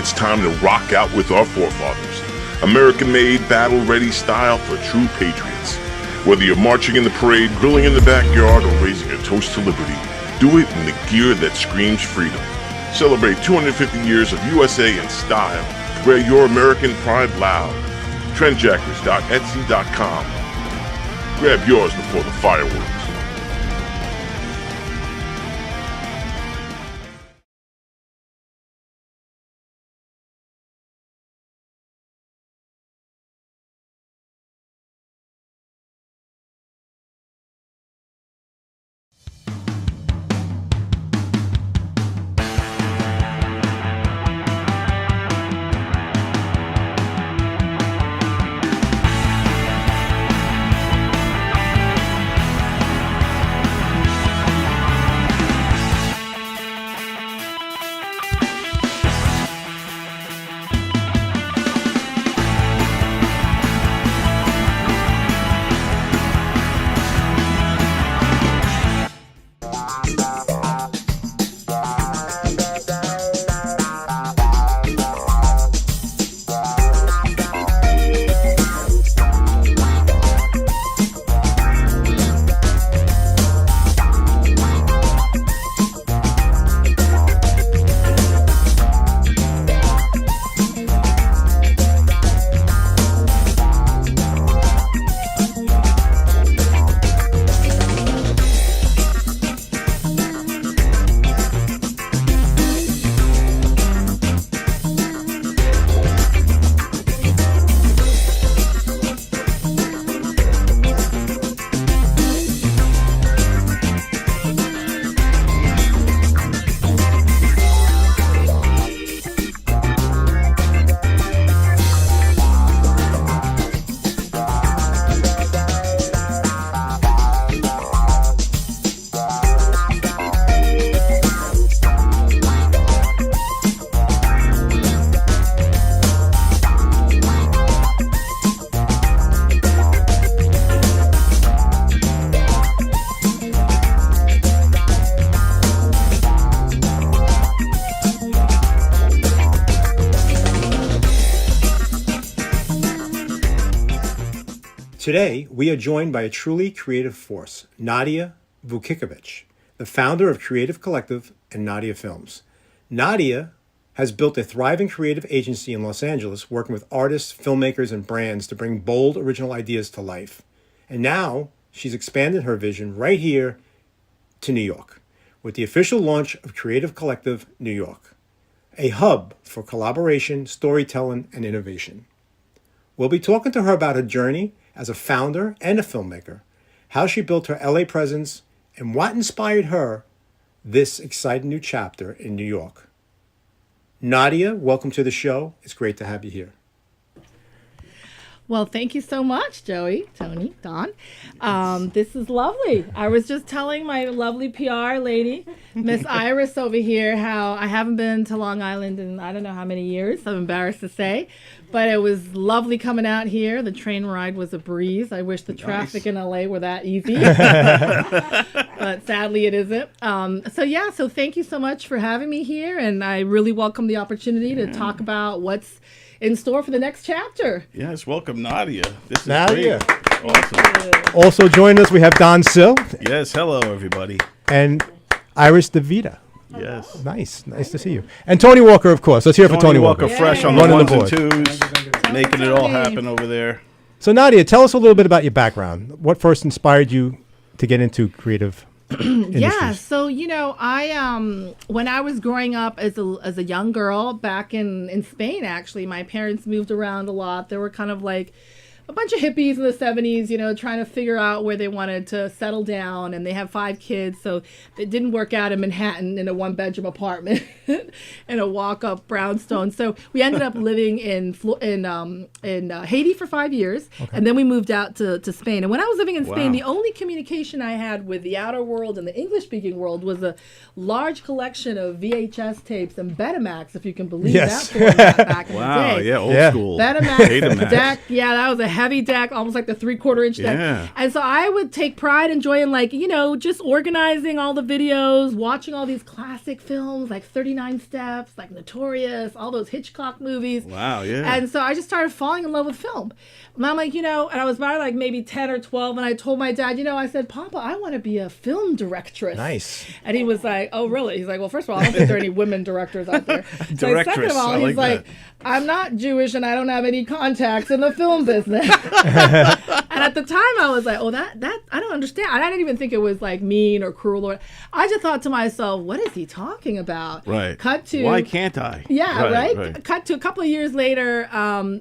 it's time to rock out with our forefathers. American-made, battle-ready style for true patriots. Whether you're marching in the parade, grilling in the backyard, or raising a toast to liberty, do it in the gear that screams freedom. Celebrate 250 years of USA in style. Wear your American pride loud. Trendjackers.etsy.com. Grab yours before the fireworks. Today, we are joined by a truly creative force, Nadia Vukikovich, the founder of Creative Collective and Nadia Films. Nadia has built a thriving creative agency in Los Angeles, working with artists, filmmakers, and brands to bring bold, original ideas to life. And now, she's expanded her vision right here to New York, with the official launch of Creative Collective New York, a hub for collaboration, storytelling, and innovation. We'll be talking to her about her journey as a founder and a filmmaker, how she built her LA presence, and what inspired her this exciting new chapter in New York. Nadia, welcome to the show. It's great to have you here. Well, thank you so much, Joey, Tony, Don. This is lovely. I was just telling my lovely PR lady, Miss Iris over here, how I haven't been to Long Island in I don't know how many years. I'm embarrassed to say. But it was lovely coming out here. The train ride was a breeze. I wish the traffic in LA were that easy. But sadly, it isn't. So thank you so much for having me here. And I really welcome the opportunity to talk about what's in store for the next chapter. Yes, welcome, Nadia. This is Nadia. Great. Awesome. Also joining us, we have Don Sill. Yes, hello, everybody. And Iris DeVita. Yes. Nice to see you. And Tony Walker, of course. Let's hear it for Tony Walker. Fresh on the ones and twos, making it all happen over there. So Nadia, tell us a little bit about your background. What first inspired you to get into creative industries? Yeah, so I when I was growing up as a young girl back in Spain, actually, my parents moved around a lot. They were kind of like a bunch of hippies in the 70s, trying to figure out where they wanted to settle down, and they have 5 kids, so it didn't work out in Manhattan in a 1-bedroom apartment in a walk-up brownstone. So we ended up living in Haiti for 5 years, and then we moved out to Spain. And when I was living in Spain, the only communication I had with the outer world and the English-speaking world was a large collection of VHS tapes and Betamax, if you can believe that format back in the day. Wow, yeah, old school. Betamax deck, that was a heavy deck, almost like the 3/4 inch deck. Yeah. And so I would take pride in joy in like, just organizing all the videos, watching all these classic films like 39 Steps, like Notorious, all those Hitchcock movies. Wow, yeah. And so I just started falling in love with film. And I'm like, and I was about like maybe 10 or 12, and I told my dad, I said, Papa, I want to be a film directress. Nice. And he was like, oh, really? He's like, well, first of all, I don't think there are any women directors out there. Directress, Second of all, I he's like like, I'm not Jewish and I don't have any contacts in the film business. And at the time I was like, oh, that I don't understand. I didn't even think it was like mean or cruel. I just thought to myself, what is he talking about? Right. Cut to. Why can't I? Yeah, right? Cut to a couple of years later,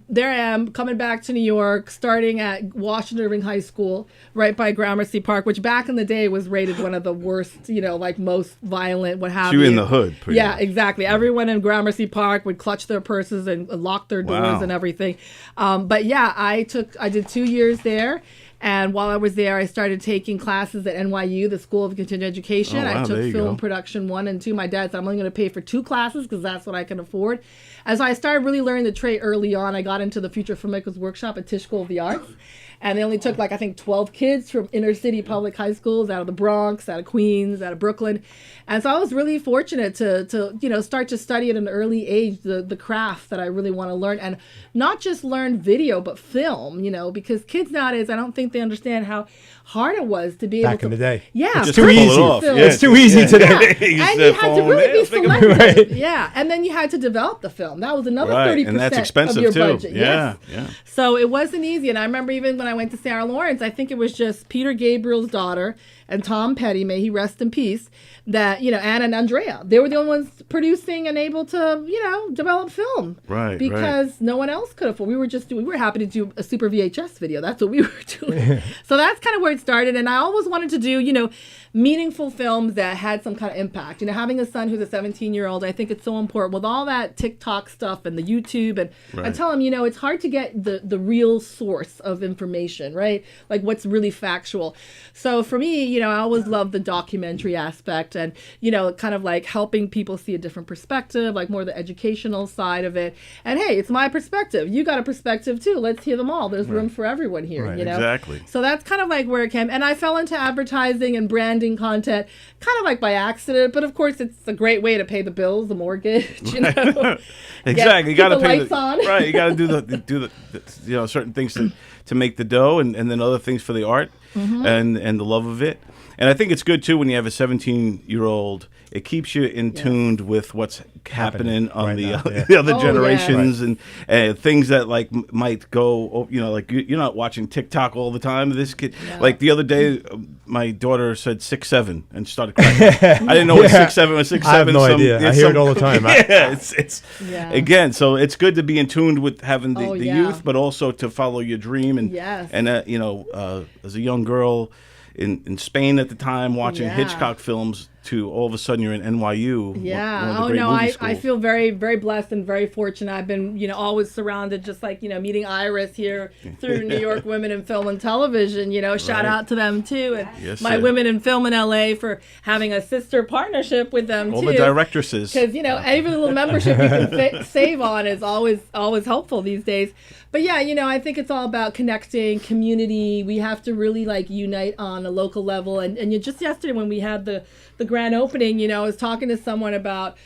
there I am coming back to New York, starting at Washington Irving High School, right by Gramercy Park, which back in the day was rated one of the worst, like most violent, what have you. So you in the hood, pretty Yeah, much. exactly. Everyone in Gramercy Park would clutch their purses and lock their doors Wow. and everything. But yeah, I did 2 years there. And while I was there, I started taking classes at NYU, the School of Continuing Education. Oh, wow, I there took you film go. production 1 and 2. My dad said, I'm only going to pay for 2 classes because that's what I can afford. And so I started really learning the trade early on. I got into the Future Filmmakers Workshop at Tisch School of the Arts. And they only took 12 kids from inner city public high schools out of the Bronx, out of Queens, out of Brooklyn. And so I was really fortunate to start to study at an early age the craft that I really want to learn, and not just learn video, but film, because kids nowadays, I don't think they understand how hard it was to be able to. Back in the day. Yeah. Just too to pull easy. it off. Film. Yeah, It's too easy today. Yeah. And you had to really be selective. Right. Yeah. And then you had to develop the film. That was another Right, 30% and that's expensive of your too. budget. Yeah, Yes. yeah. So it wasn't easy. And I remember even when I went to Sarah Lawrence, I think it was just Peter Gabriel's daughter and Tom Petty, may he rest in peace, that, Anna and Andrea, they were the only ones producing and able to, develop film. Right, Because no one else could afford. We were happy to do a Super VHS video. That's what we were doing. So that's kind of where it started. And I always wanted to do, meaningful films that had some kind of impact. Having a son who's a 17-year-old, I think it's so important with all that TikTok stuff and the YouTube. And I tell him, it's hard to get the real source of information, right? Like what's really factual. So for me, I always loved the documentary aspect and, kind of like helping people see a different perspective, like more the educational side of it. And hey, it's my perspective. You got a perspective too. Let's hear them all. There's room for everyone here, Right, Exactly. So that's kind of like where it came. And I fell into advertising and branding content kind of like by accident. But of course, it's a great way to pay the bills, the mortgage, Exactly. You got to keep the pay lights on. Right. You got to do the certain things to make the dough, and then other things for the art and the love of it. And I think it's good too when you have a 17-year-old. It keeps you in tuned with what's happening on right the now, yeah. the other Oh, generations and things that might go. Like you're not watching TikTok all the time. This kid, like the other day, my daughter said 6'7" and started crying. I didn't know what 6'7" was. 6'7". I have no idea. I hear it all the time. Yeah, it's Yeah. again. So it's good to be in tune with having the Oh, yeah. youth, but also to follow your dream. And Yes. and as a young girl in Spain at the time, watching Yeah. Hitchcock films, to all of a sudden you're in NYU. Yeah. one of the great movie I schools. feel very, very blessed and very fortunate. I've been, always surrounded, just like, meeting Iris here through New York Women in Film and Television, shout out to them too. And Yes, my sir. Women in Film in LA for having a sister partnership with them all too. the directresses. Because, every little membership you can save on is always helpful these days. But yeah, I think it's all about connecting, community. We have to really unite on a local level. And just yesterday when we had the grand opening, I was talking to someone about,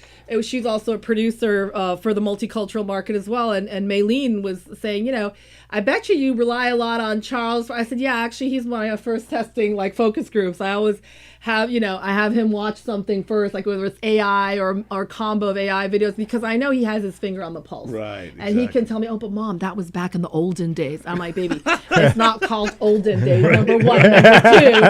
she's also a producer for the multicultural market as well. And Maylene was saying, I bet you rely a lot on Charles. I said, yeah, actually, he's my first testing focus groups. I always have, I have him watch something first, like whether it's AI or combo of AI videos, because I know he has his finger on the pulse. Right, And he can tell me, oh, but Mom, that was back in the olden days. I'm like, baby, it's not called olden days, number one. Number two,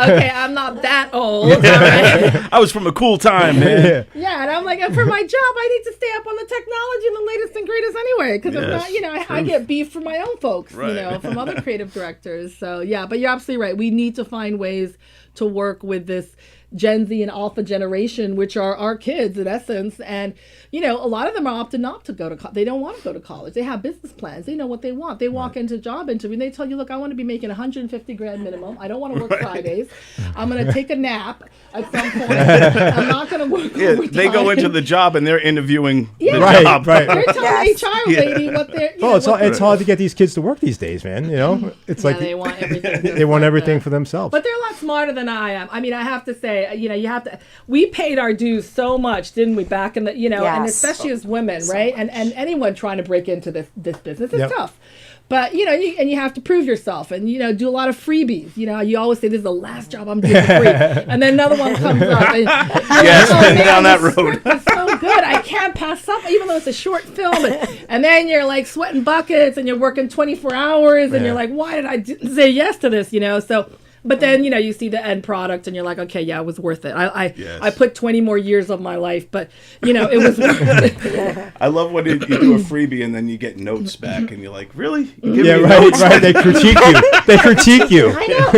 okay, I'm not that old. All right? I was from a cool time, man. Yeah, and I'm like, and for my job, I need to stay up on the technology and the latest and greatest anyway, because if not, I get beef from my own folks, Right. from other creative directors. So yeah, but you're absolutely right. We need to find ways to work with this Gen Z and Alpha generation, which are our kids in essence. And, you know, a lot of them are opting not to go to college. They don't want to go to college. They have business plans. They know what they want. They walk into a job interview and they tell you, look, I want to be making 150 grand minimum. I don't want to work Fridays. I'm going to take a nap at some point. I'm not going to work overtime. They go into the job and they're interviewing the Right, job. right. They're telling HR lady what they're. Oh, it's hard to get these kids to work these days, man. You know, it's like they want everything. they want everything for themselves. But they're a lot smarter than I am. I mean, I have to say, you know, you have to. We paid our dues so much, didn't we? Back in the, you know, and especially as women, right? And anyone trying to break into this business is tough. But, you know, you have to prove yourself and, you know, do a lot of freebies. You know, you always say, this is the last job I'm doing for free. And then another one comes up. And Yes, been down that road. It's so good. I can't pass up, even though it's a short film. And then you're like sweating buckets and you're working 24 hours and you're like, why did I say yes to this, you know? So... But then, you know, you see the end product and you're like, okay, yeah, it was worth it. I put 20 more years of my life, but, you know, it was worth it. I love when you do a freebie and then you get notes back and you're like, really? You give me right, notes? right. They critique you. They critique you. I know.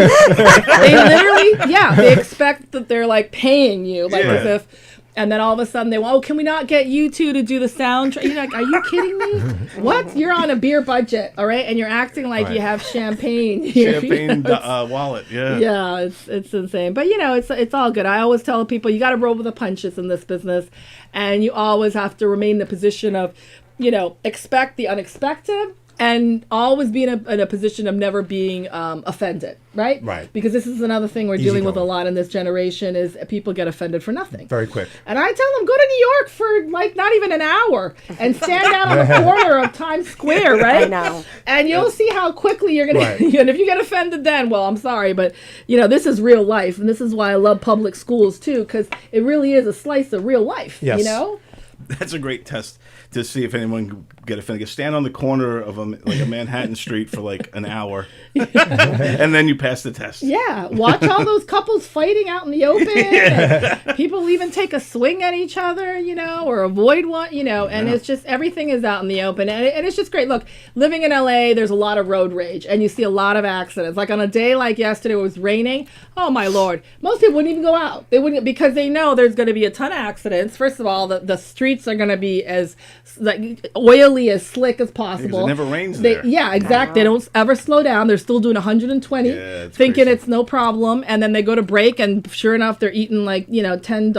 They literally, they expect that they're like paying you, like as if... And then all of a sudden they want, oh, can we not get you two to do the soundtrack? You're like, are you kidding me? What? You're on a beer budget, all right? And you're acting like you have champagne here. Champagne wallet, yeah. Yeah, it's insane. But, you know, it's all good. I always tell people you got to roll with the punches in this business. And you always have to remain in the position of, you know, expect the unexpected. And always be in a position of never being offended, right? Right. Because this is another thing we're dealing with a lot in this generation is people get offended for nothing. Very quick. And I tell them, go to New York for like not even an hour and stand out on the corner of Times Square, right? I know. And you'll see how quickly you're going to, and if you get offended then, well, I'm sorry, but you know, this is real life. And this is why I love public schools too, because it really is a slice of real life, you know? That's a great test to see if anyone can get offended. Stand on the corner of a Manhattan street for like an hour, and then you pass the test. Yeah, watch all those couples fighting out in the open. People even take a swing at each other, you know, or avoid one, you know. And it's just everything is out in the open, and it's just great. Look, living in LA, there's a lot of road rage, and you see a lot of accidents. Like on a day like yesterday, it was raining. Oh my Lord, most people wouldn't even go out. They wouldn't because they know there's going to be a ton of accidents. First of all, the streets are going to be as like oily, as slick as possible. It never rains there. Yeah, exactly. They don't ever slow down. They're still doing 120, thinking crazy. It's no problem. And then they go to break, and sure enough, they're eating like 10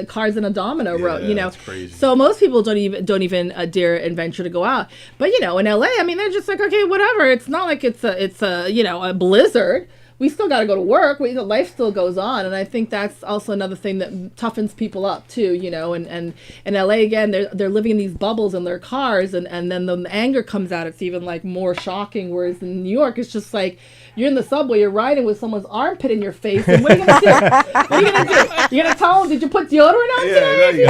cars in a domino row. You know, that's crazy. So most people don't even dare and venture to go out. But you know, in LA, I mean, they're just like, okay, whatever. It's not like it's a blizzard. We still got to go to work. Life still goes on, and I think that's also another thing that toughens people up too. You know, and in LA again, they're living in these bubbles in their cars, and then the anger comes out. It's even like more shocking. Whereas in New York, it's just like you're in the subway, you're riding with someone's armpit in your face, and what are you gonna do? What are you gonna do? You're gonna tell them, did you put deodorant on today?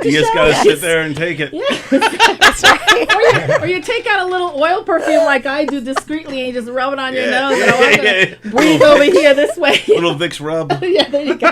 You just gotta sit there and take it. Yeah, that's right. Or you take out a little oil perfume like I do discreetly, and you just rub it on your nose. And I'm gonna breathe over here this way. Little Vicks rub. Yeah, there you go.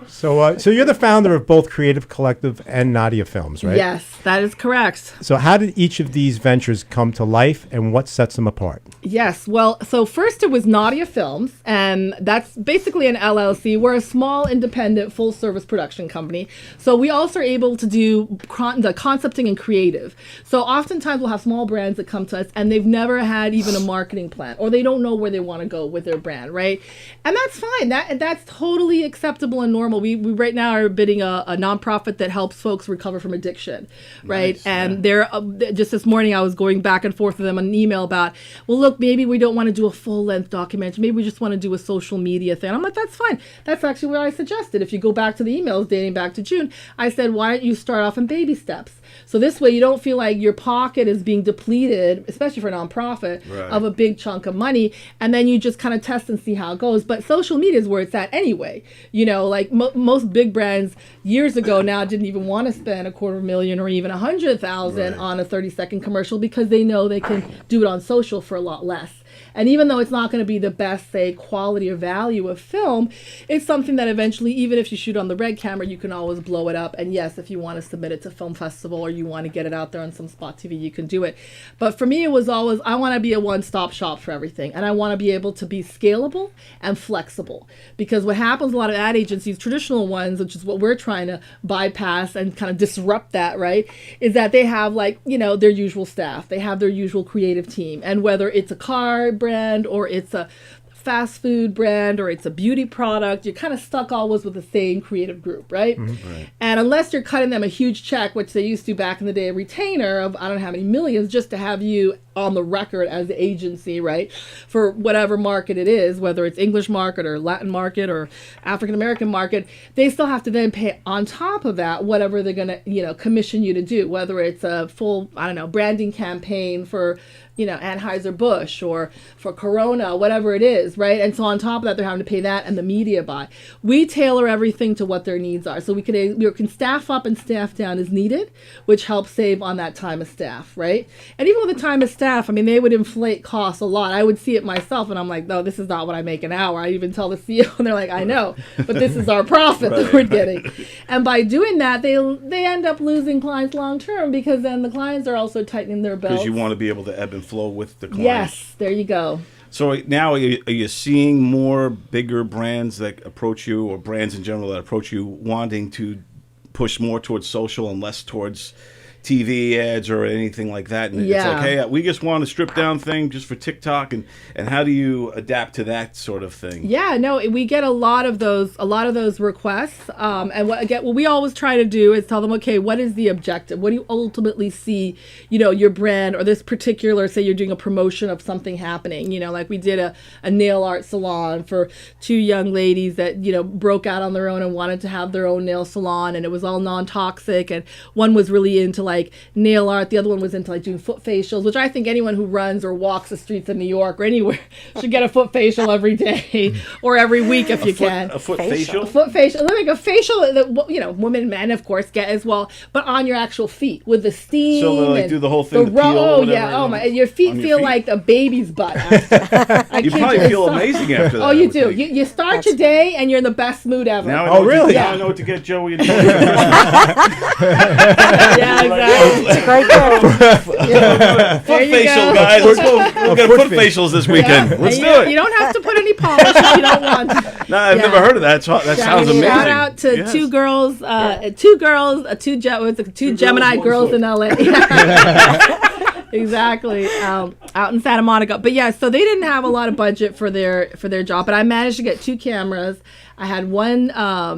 So you're the founder of both Creative Collective and Nadia Films, right? Yes, that is correct. So how did each of these ventures come to life, and what sets them apart? Yes, well, so first it was Nadia Films, and that's basically an LLC. We're a small, independent, full-service production company. So we also are able to do the concepting and creative. So oftentimes we'll have small brands that come to us, and they've never had even a marketing plan, or they don't know where they want to go with their brand, right? And that's fine. That's totally acceptable and normal. We right now are bidding a nonprofit that helps folks recover from addiction, right? Nice, and they're just this morning I was going back and forth with them on an email about, well, look, maybe we don't want to do a full-length documentary. Maybe we just want to do a social media thing. I'm like, that's fine. That's actually what I suggested. If you go back to the emails dating back to June, I said, why don't you start off in baby steps? So this way you don't feel like your pocket is being depleted, especially for a nonprofit, of a big chunk of money. And then you just kind of test and see how it goes. But social media is where it's at anyway. You know, like most big brands years ago now didn't even want to spend $250,000 or even $100,000 on a 30-second commercial because they know they can do it on social for a lot less. And even though it's not going to be the best, say, quality or value of film, it's something that eventually, even if you shoot on the red camera, you can always blow it up. And yes, if you want to submit it to film festival or you want to get it out there on some spot TV, you can do it. But for me, it was always, I want to be a one-stop shop for everything. And I want to be able to be scalable and flexible. Because what happens, a lot of ad agencies, traditional ones, which is what we're trying to bypass and kind of disrupt that, right, is that they have like, you know, their usual staff. They have their usual creative team. And whether it's a car brand or it's a fast food brand or it's a beauty product, you're kind of stuck always with the same creative group, right? Right. And unless you're cutting them a huge check, which they used to back in the day, a retainer of I don't know how many millions just to have you on the record as the agency, right, for whatever market it is, whether it's English market or Latin market or African American market, they still have to then pay on top of that whatever they're going to, you know, commission you to do, whether it's a full, I don't know, branding campaign for, you know, Anheuser-Busch or for Corona, whatever it is, right? And so on top of that, they're having to pay that and the media buy. We tailor everything to what their needs are. So we can staff up and staff down as needed, which helps save on that time of staff, right? And even with the time of staff, I mean, they would inflate costs a lot. I would see it myself and I'm like, no, this is not what I make an hour. I even tell the CEO and they're like, I know, but this is our profit that we're getting. And by doing that, they end up losing clients long term because then the clients are also tightening their belts. Because you want to be able to ebb and flow with the client. Yes, there you go. So now are you seeing more bigger brands that approach you, or brands in general that approach you, wanting to push more towards social and less towards TV ads or anything like that? And it's like, hey, we just want a stripped down thing just for TikTok, and how do you adapt to that sort of thing? Yeah, no, we get a lot of those requests. And what we always try to do is tell them, okay, what is the objective? What do you ultimately see, you know, your brand or this particular, say you're doing a promotion of something happening, you know, like we did a nail art salon for two young ladies that, you know, broke out on their own and wanted to have their own nail salon, and it was all non-toxic, and one was really into like nail art, the other one was into like doing foot facials, which I think anyone who runs or walks the streets of New York or anywhere should get a foot facial every day or every week if you can. A foot facial? A foot facial, like a facial that, you know, women, men of course get as well, but on your actual feet with the steam. So they'll like do the whole thing, the peel, oh yeah, oh my, your feet feel like a baby's butt after. You probably feel amazing after that. Oh, you do. You start your day and you're in the best mood ever. Now really? Now I know what to get Joey and Yeah, exactly. It's a great day. Foot facial, guys. Let's go. We'll get foot facials this weekend. Let's do it. You don't have to put any polish if you don't want to. No, I've never heard of that. That sounds amazing. Shout out to two girls, two Gemini girls in LA. Exactly, out in Santa Monica. But yeah, so they didn't have a lot of budget for their job, but I managed to get two cameras. I had one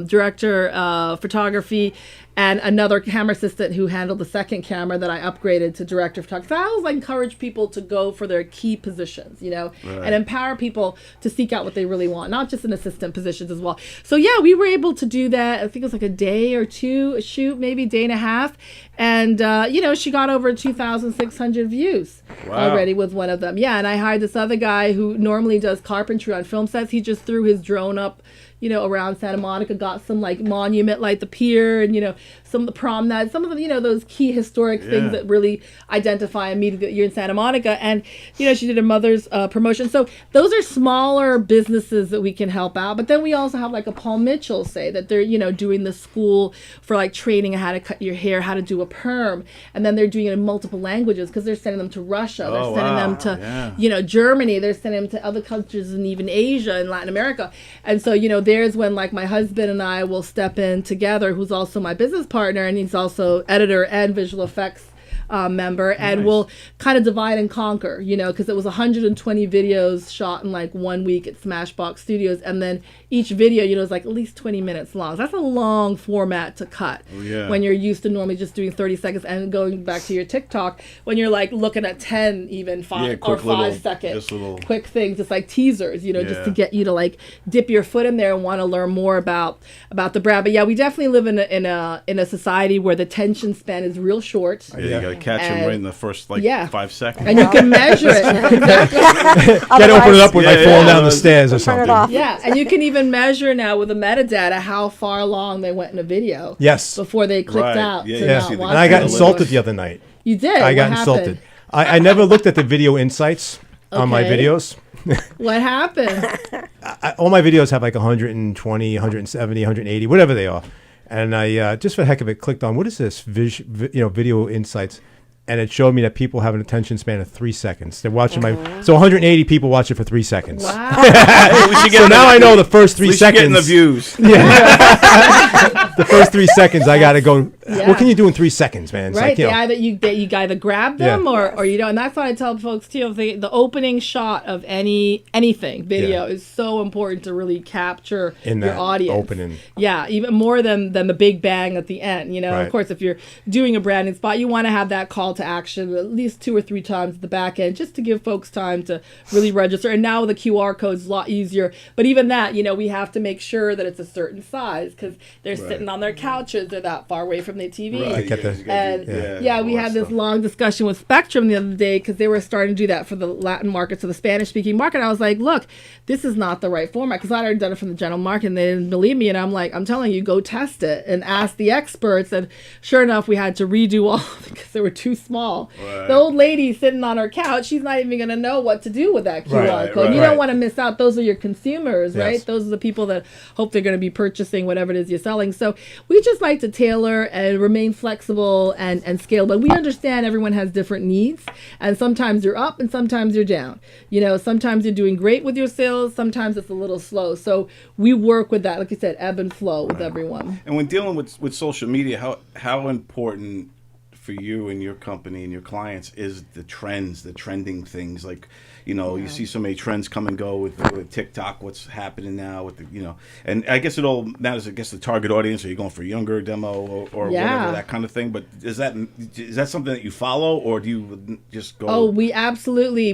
director of photography and another camera assistant who handled the second camera that I upgraded to director of photography. So I always like encourage people to go for their key positions, you know, and empower people to seek out what they really want, not just in assistant positions as well. So yeah, we were able to do that. I think it was like a day or two, a shoot, maybe a day and a half. And, you know, she got over 2,600 views already with one of them. Yeah, and I hired this other guy who normally does carpentry on film sets. He just threw his drone up, you know, around Santa Monica, got some like monument like the pier and, you know, some of the promenade, some of the, you know, those key historic things that really identify immediately that you're in Santa Monica. And, you know, she did her mother's promotion. So those are smaller businesses that we can help out. But then we also have like a Paul Mitchell, say that they're, you know, doing the school for like training how to cut your hair, how to do a perm. And then they're doing it in multiple languages because they're sending them to Russia. They're sending them to, you know, Germany. They're sending them to other countries and even Asia and Latin America. And so, you know, there's when like my husband and I will step in together, who's also my business partner, and he's also editor and visual effects member, and we'll kind of divide and conquer, you know, because it was 120 videos shot in like 1 week at Smashbox Studios, and then each video, you know, is like at least 20 minutes long. So that's a long format to cut when you're used to normally just doing 30 seconds. And going back to your TikTok, when you're like looking at 10, even 5 or 5 second quick things, just like teasers, you know, just to get you to like dip your foot in there and want to learn more about the brand. But yeah, we definitely live in a society where the attention span is real short. You gotta catch them right in the first 5 seconds, and you can measure it. Can't open it up with like falling down the stairs or something. Yeah, and you can even measure now with the metadata how far along they went in a video. Yes. Before they clicked out. And I got insulted the other night. You did? I got insulted. I never looked at the video insights on my videos. What happened? All my videos have like 120, 170, 180, whatever they are. And I just for the heck of it clicked on what is this video insights, and it showed me that people have an attention span of 3 seconds. They're watching so 180 people watch it for 3 seconds. Wow. So now I know the first 3 seconds. Getting the views. The first 3 seconds, I gotta go. What can you do in 3 seconds, man? It's Right, like, you either grab them or you don't, and that's what I tell folks too. The opening shot of anything video is so important to really capture your audience. Opening, even more than the big bang at the end. Of course, if you're doing a branding spot, you want to have that call to action at least 2 or 3 times at the back end, just to give folks time to really register. And now with the QR code, it's a lot easier. But even that, we have to make sure that it's a certain size because they're sitting on their couches, they're that far away from the TV. We had this long discussion with Spectrum the other day because they were starting to do that for the Latin market, so the Spanish-speaking market. I was like, look, this is not the right format because I'd already done it from the general market and they didn't believe me. And I'm like, I'm telling you, go test it and ask the experts. And sure enough, we had to redo all because they were too small. Right. The old lady sitting on her couch, she's not even going to know what to do with that QR code. You don't want to miss out. Those are your consumers, right? Those are the people that hope they're going to be purchasing whatever it is you're selling. So we just like to tailor and remain flexible and scale. But we understand everyone has different needs. And sometimes you're up and sometimes you're down. Sometimes you're doing great with your sales. Sometimes it's a little slow. So we work with that, like you said, ebb and flow with everyone. And when dealing with social media, how important for you and your company and your clients is the trending things, like you see so many trends come and go with TikTok, what's happening now with and I guess it all matters. I guess the target audience, are you going for a younger demo or whatever, that kind of thing, but is that something that you follow, or do you just go? Oh, we absolutely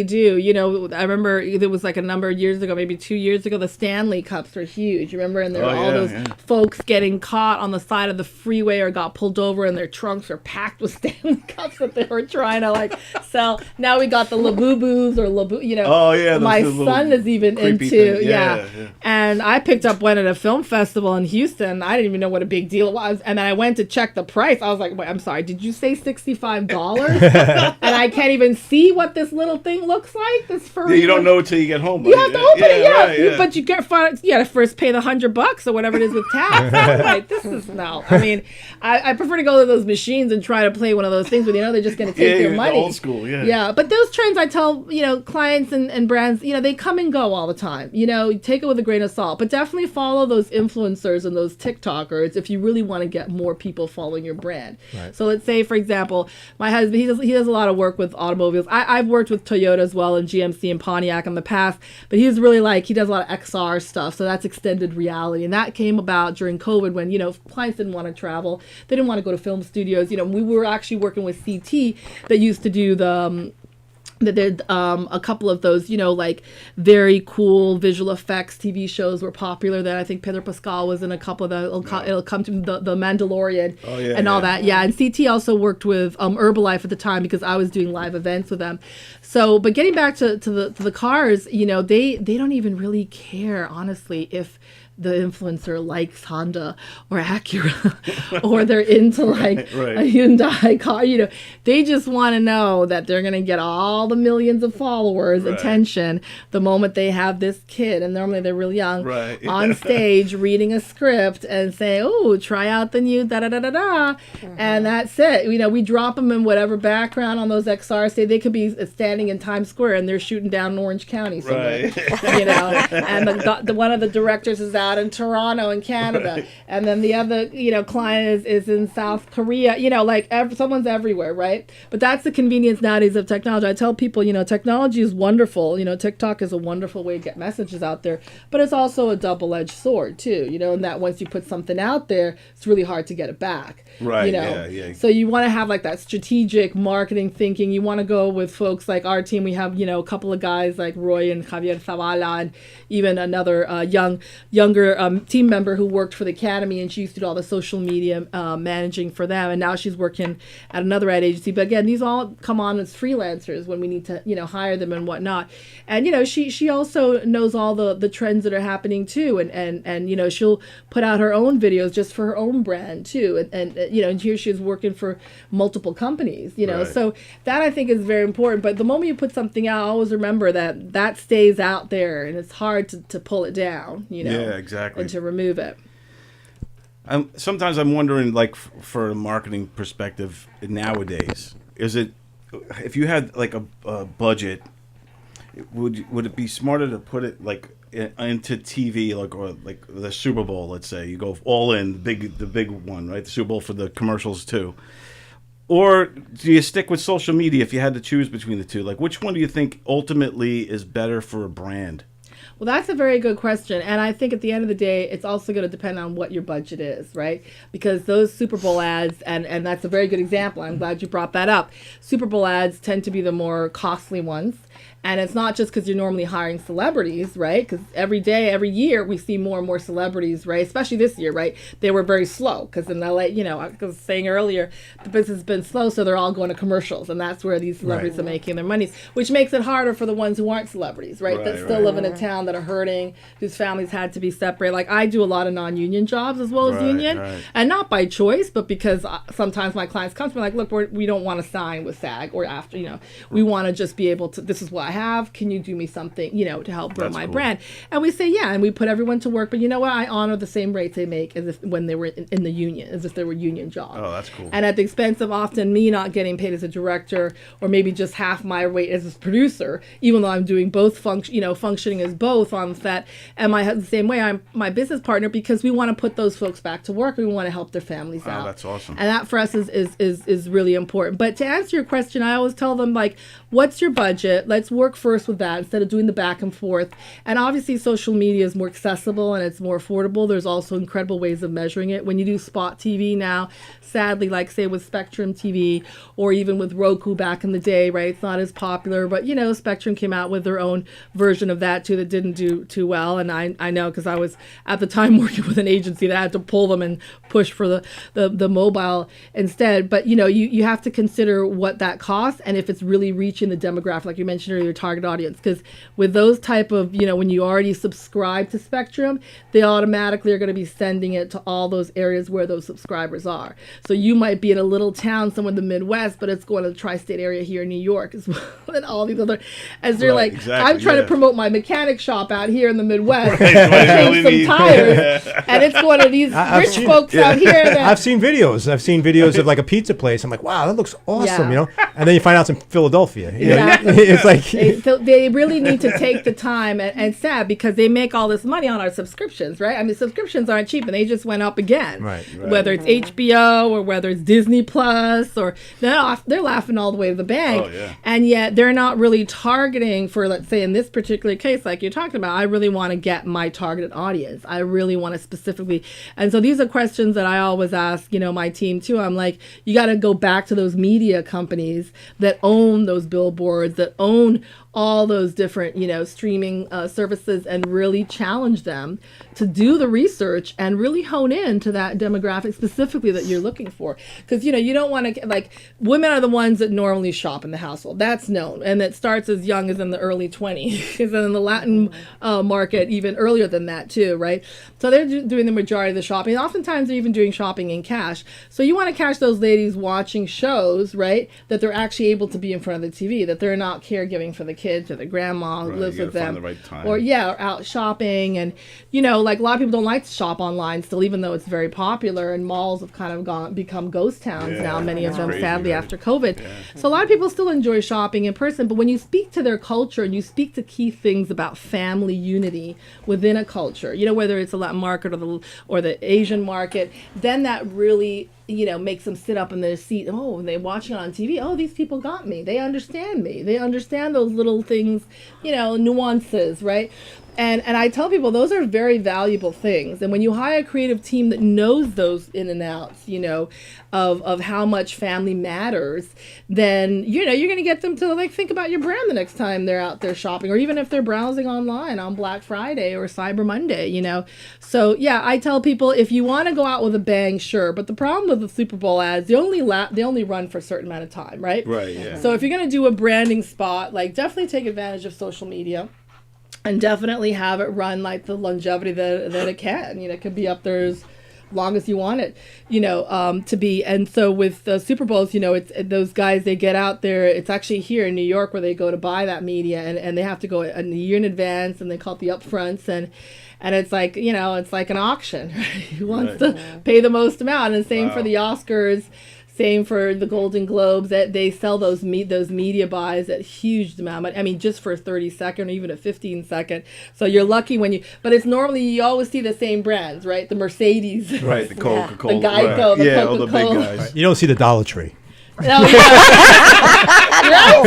do. I remember there was like a number of years ago, maybe 2 years ago, the Stanley Cups were huge, remember? And there were all those folks getting caught on the side of the freeway or got pulled over and their trunks were packed with Stanley Cups that they were trying to sell. Now we got the Labubus or Labu, my son is even into and I picked up one at a film festival in Houston. I didn't even know what a big deal it was, and then I went to check the price. I was like, wait, I'm sorry, did you say $65? And I can't even see what this little thing looks like. This fur. You don't know until you get home. You have to open it, but you gotta first pay the $100 or whatever it is with tax. I'm like, this is no. I mean, I prefer to go to those machines and try to play one of those things where they're just going to take your money. Old school, but those trends, I tell clients and brands, they come and go all the time. Take it with a grain of salt, but definitely follow those influencers and those TikTokers if you really want to get more people following your brand. Right. So let's say, for example, my husband, he does a lot of work with automobiles. I've worked with Toyota as well and GMC and Pontiac in the past, but he's really he does a lot of XR stuff. So that's extended reality. And that came about during COVID when, clients didn't want to travel. They didn't want to go to film studios. We were actually working with CT that used to do that did a couple of those, very cool visual effects TV shows were popular. That I think Pedro Pascal was in a couple of the. It'll come to the Mandalorian and all that. Yeah, and CT also worked with Herbalife at the time because I was doing live events with them. So, but getting back to the cars, they don't even really care, honestly, if the influencer likes Honda or Acura or they're into a Hyundai car. They just want to know that they're going to get all the millions of followers attention the moment they have this kid, and normally they're really young, on stage reading a script and say, oh, try out the new da-da-da-da-da, and that's it. We drop them in whatever background on those XR stage. They could be standing in Times Square and they're shooting down in Orange County somewhere, and the one of the directors is out in Toronto in Canada, and then the other client is in South Korea. Someone's everywhere, right? But that's the convenience nowadays of technology. I tell people, technology is wonderful. TikTok is a wonderful way to get messages out there, but it's also a double-edged sword too. And that once you put something out there, it's really hard to get it back. Right. So you want to have that strategic marketing thinking. You want to go with folks like our team. We have a couple of guys like Roy and Javier Zavala, and even another young younger team member who worked for the Academy, and she used to do all the social media managing for them, and now she's working at another ad agency. But again, these all come on as freelancers when we need to, hire them and whatnot. And she also knows all the trends that are happening too, and she'll put out her own videos just for her own brand too, and here she is working for multiple companies, Right. So that I think is very important. But the moment you put something out, always remember that stays out there, and it's hard to pull it down, Yeah, exactly. and to remove it. Sometimes I'm wondering, like, for a marketing perspective nowadays, is it, if you had like a budget, would it be smarter to put it like into TV, or like the Super Bowl? Let's say you go all in, the big one, right? The Super Bowl for the commercials too. Or do you stick with social media if you had to choose between the two? Like, which one do you think ultimately is better for a brand? Well, that's a very good question. And I think at the end of the day, it's also going to depend on what your budget is, right? Because those Super Bowl ads, and that's a very good example. I'm glad you brought that up. Super Bowl ads tend to be the more costly ones. And it's not just because you're normally hiring celebrities, right? Because every year, we see more and more celebrities, right? Especially this year, right? They were very slow because in LA, I was saying earlier, the business has been slow, so they're all going to commercials. And that's where these celebrities are making their money, which makes it harder for the ones who aren't celebrities, right? That still live in a town that are hurting, whose families had to be separated. Like, I do a lot of non-union jobs as well as union. Right. And not by choice, but because sometimes my clients come to me like, look, we don't want to sign with SAG or after, we want to just be able to, this is what I have, can you do me something, to help grow my brand? And we say, yeah, and we put everyone to work, but you know what? I honor the same rates they make as if when they were in the union, as if they were union jobs. Oh, that's cool. And at the expense of often me not getting paid as a director, or maybe just half my rate as a producer, even though I'm doing both functioning as both on set. And the same way, I'm my business partner, because we want to put those folks back to work. We want to help their families out. Oh, that's awesome. And that for us is really important. But to answer your question, I always tell them, like, what's your budget? Let's work first with that instead of doing the back and forth. And obviously social media is more accessible and it's more affordable. There's also incredible ways of measuring it. When you do spot TV now, sadly, like say with Spectrum TV or even with Roku back in the day, right? It's not as popular, but Spectrum came out with their own version of that too that didn't do too well. And I know because I was at the time working with an agency that had to pull them and push for the mobile instead. But you have to consider what that costs and if it's really reaching the demographic, like you mentioned earlier, your target audience. Because with those type of, when you already subscribe to Spectrum, they automatically are going to be sending it to all those areas where those subscribers are. So you might be in a little town somewhere in the Midwest, but it's going to the tri-state area here in New York as well, and all these other, as they're like, exactly, I'm trying to promote my mechanic shop out here in the Midwest, Right, change some tires, and it's one of these rich folks out here that I've seen videos of like a pizza place. I'm like, wow, that looks awesome, Yeah. And then you find out it's in Philadelphia. Exactly. It's like they really need to take the time, and sad because they make all this money on our subscriptions, right? I mean, subscriptions aren't cheap, and they just went up again. Right. Whether it's HBO or whether it's Disney Plus, or they're laughing all the way to the bank. Oh, yeah. And yet they're not really targeting for, let's say in this particular case, like you're talking about, I really want to get my targeted audience. I really want to specifically, and so these are questions that I always ask, my team too. I'm like, you got to go back to those media companies that own those billboards, that own all those different, streaming services, and really challenge them to do the research and really hone in to that demographic specifically that you're looking for. Because, you don't want to, like, women are the ones that normally shop in the household. That's known. And it starts as young as in the early 20s. And in the Latin market, even earlier than that, too, right? So they're doing the majority of the shopping. Oftentimes, they're even doing shopping in cash. So you want to catch those ladies watching shows, right? That they're actually able to be in front of the TV, that they're not caregiving for the kids or the grandma who lives you with gotta them, find the right time. or out shopping. And like a lot of people don't like to shop online still, even though it's very popular, and malls have kind of become ghost towns now, many of them, crazy, sadly, right? after COVID. So a lot of people still enjoy shopping in person, but when you speak to their culture and you speak to key things about family unity within a culture, whether it's a Latin market or the Asian market, then that really makes them sit up in their seat. Oh, and they're watching it on TV. Oh, these people got me. They understand me. They understand those little things, nuances, right? And I tell people those are very valuable things. And when you hire a creative team that knows those in and outs, of how much family matters, then you're going to get them to think about your brand the next time they're out there shopping, or even if they're browsing online on Black Friday or Cyber Monday, So yeah, I tell people if you want to go out with a bang, sure. But the problem with the Super Bowl ads, they only run for a certain amount of time, right? Right. Yeah. So if you're going to do a branding spot, definitely take advantage of social media. And definitely have it run like the longevity that it can. It could be up there as long as you want it, to be. And so with the Super Bowls, it's those guys, they get out there. It's actually here in New York where they go to buy that media, and they have to go a year in advance, and they call it the upfronts. And it's like, it's like an auction. Who wants to pay the most amount? And same for the Oscars. Same for the Golden Globes, that they sell those media buys at huge amount. I mean, just for a 30-second or even a 15-second. So you're lucky but it's normally, you always see the same brands, right? The Mercedes. Right, the Coca-Cola. The Geico, the Coca-Cola. All the big guys. You don't see the Dollar Tree. No, yeah. Right?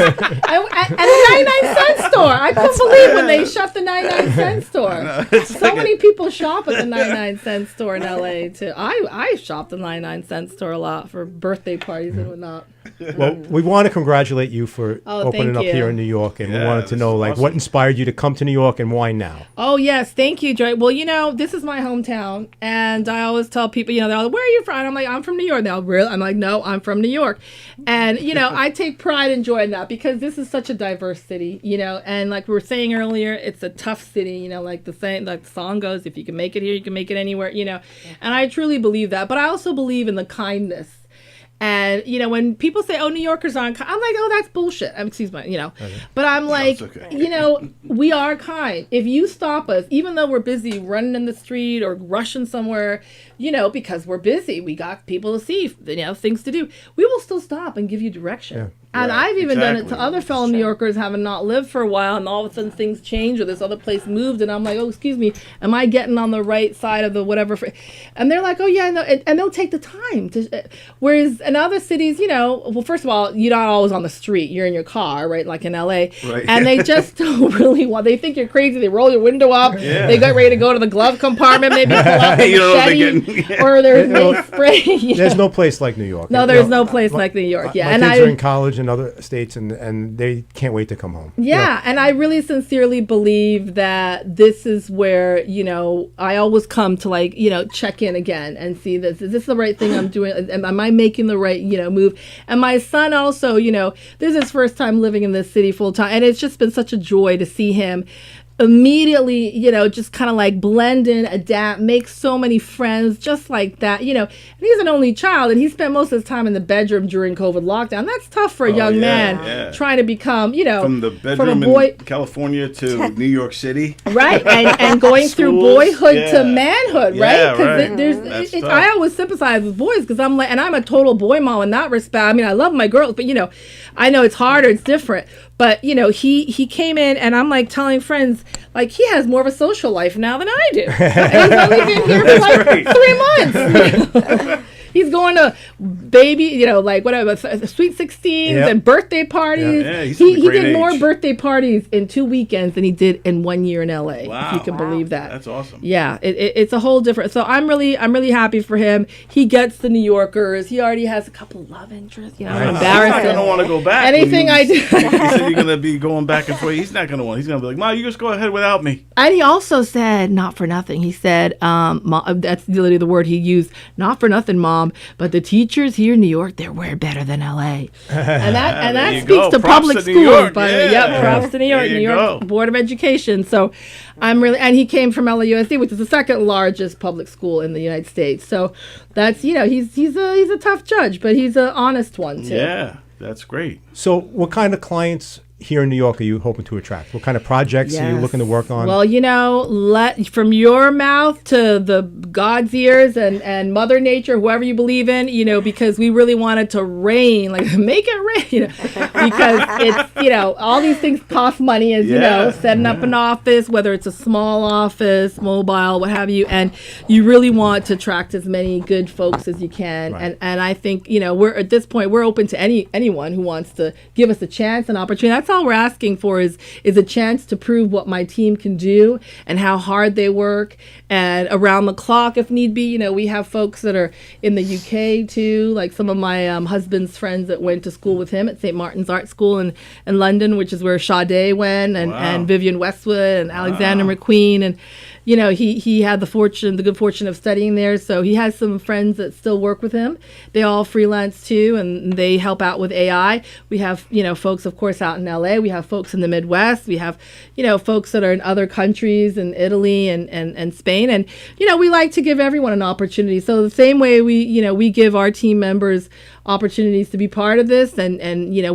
And the 99-cent store. I couldn't believe when they shut the 99-cent store. So many people shop at the 99-cent store in LA too. I shopped at the 99-cent store a lot for birthday parties and whatnot. Well, we want to congratulate you for opening thank up you. here in New York, and we Yeah, wanted to this know is awesome. what inspired you to come to New York and why now. Oh yes, thank you, Joy. Well, this is my hometown, and I always tell people, they're like, "Where are you from?" And I'm like, "I'm from New York." Now, really? I'm like, "No, I'm from New York," and I take pride and joy in that because this is such a diverse city, and like we were saying earlier, it's a tough city, like the song goes, if you can make it here, you can make it anywhere, and I truly believe that, but I also believe in the kindness. And, when people say, oh, New Yorkers aren't kind, I'm like, oh, that's bullshit. Excuse me, But I'm like, okay. We are kind. If you stop us, even though we're busy running in the street or rushing somewhere, because we're busy, we got people to see, things to do, we will still stop and give you direction. Yeah. And Right, I've even done it to exactly. other fellow New Yorkers having not lived for a while, and all of a sudden things change or this other place moved, and I'm like, oh, excuse me, am I getting on the right side of the whatever? And they're like, oh, yeah, no, and they'll take the time. Whereas in other cities, well, first of all, you're not always on the street. You're in your car, right, like in L.A. Right. And they just don't really want, they think you're crazy. They roll your window up. Yeah. They get ready to go to the glove compartment, maybe pull out the You don't know what they're machete, getting. or there's no spray. There's no place like New York. No, there's no place like New York. Yeah, My and kids are in college in other states, and they can't wait to come home. Yeah, and I really sincerely believe that this is where, I always come to check in again and see this. Is this the right thing I'm doing? Am I making the right, move? And my son also, this is his first time living in this city full time. And it's just been such a joy to see him immediately, just kind of blend in, adapt, make so many friends just like that, and he's an only child, and he spent most of his time in the bedroom during COVID lockdown. That's tough for a young man trying to become, From the bedroom from a boy, in California to New York City. right, and going through Schools, boyhood to yeah. manhood, Yeah, right? Because right. That's tough. I always sympathize with boys because I'm and I'm a total boy mom in that respect. I mean, I love my girls, but I know it's harder, it's different. But he came in, and I'm telling friends, he has more of a social life now than I do. And he's only been here for That's 3 months. He's going to baby, whatever, sweet 16s and birthday parties. Yeah, he's at a He great did more age. birthday parties in 2 weekends than he did in 1 year in LA. Wow. If you can believe that. That's awesome. Yeah, it's a whole different. So I'm really happy for him. He gets the New Yorkers. He already has a couple love interests. I'm He's not embarrassed. going to want to go back. Anything I do. You said you're going to be going back and forth. He's not going to want. He's going to be like, Mom, you just go ahead without me. And he also said, not for nothing. He said, Mom, that's literally the word he used. Not for nothing, Mom, but the teachers here in New York, they're way better than LA. And that There you speaks go. to Props public to New schools, York. by the way. Yeah. Yep, props to New York, There you New York go. Board of Education. So and he came from LAUSD, which is the second largest public school in the United States. So that's, he's a tough judge, but he's an honest one too. Yeah, that's great. So what kind of clients here in New York are you hoping to attract? What kind of projects are you looking to work on? Well, let from your mouth to the God's ears and Mother Nature, whoever you believe in, because we really wanted to rain, like make it rain, because it's, all these things cost money, as you know, setting up an office, whether it's a small office, mobile, what have you, and you really want to attract as many good folks as you can. Right. And I think, we're at this point, we're open to anyone who wants to give us a chance, an opportunity. That's all we're asking for is a chance to prove what my team can do and how hard they work, and around the clock if need be. We have folks that are in the UK too, like some of my husband's friends that went to school with him at St. Martin's Art School in London, which is where Sade went, and Vivian Westwood and Alexander McQueen, and he had the good fortune of studying there, so he has some friends that still work with him. They all freelance too, and they help out with AI. We have folks, of course, out in LA. We have folks in the Midwest. We have folks that are in other countries, in Italy and Spain, and we like to give everyone an opportunity. So the same way we give our team members opportunities to be part of this, and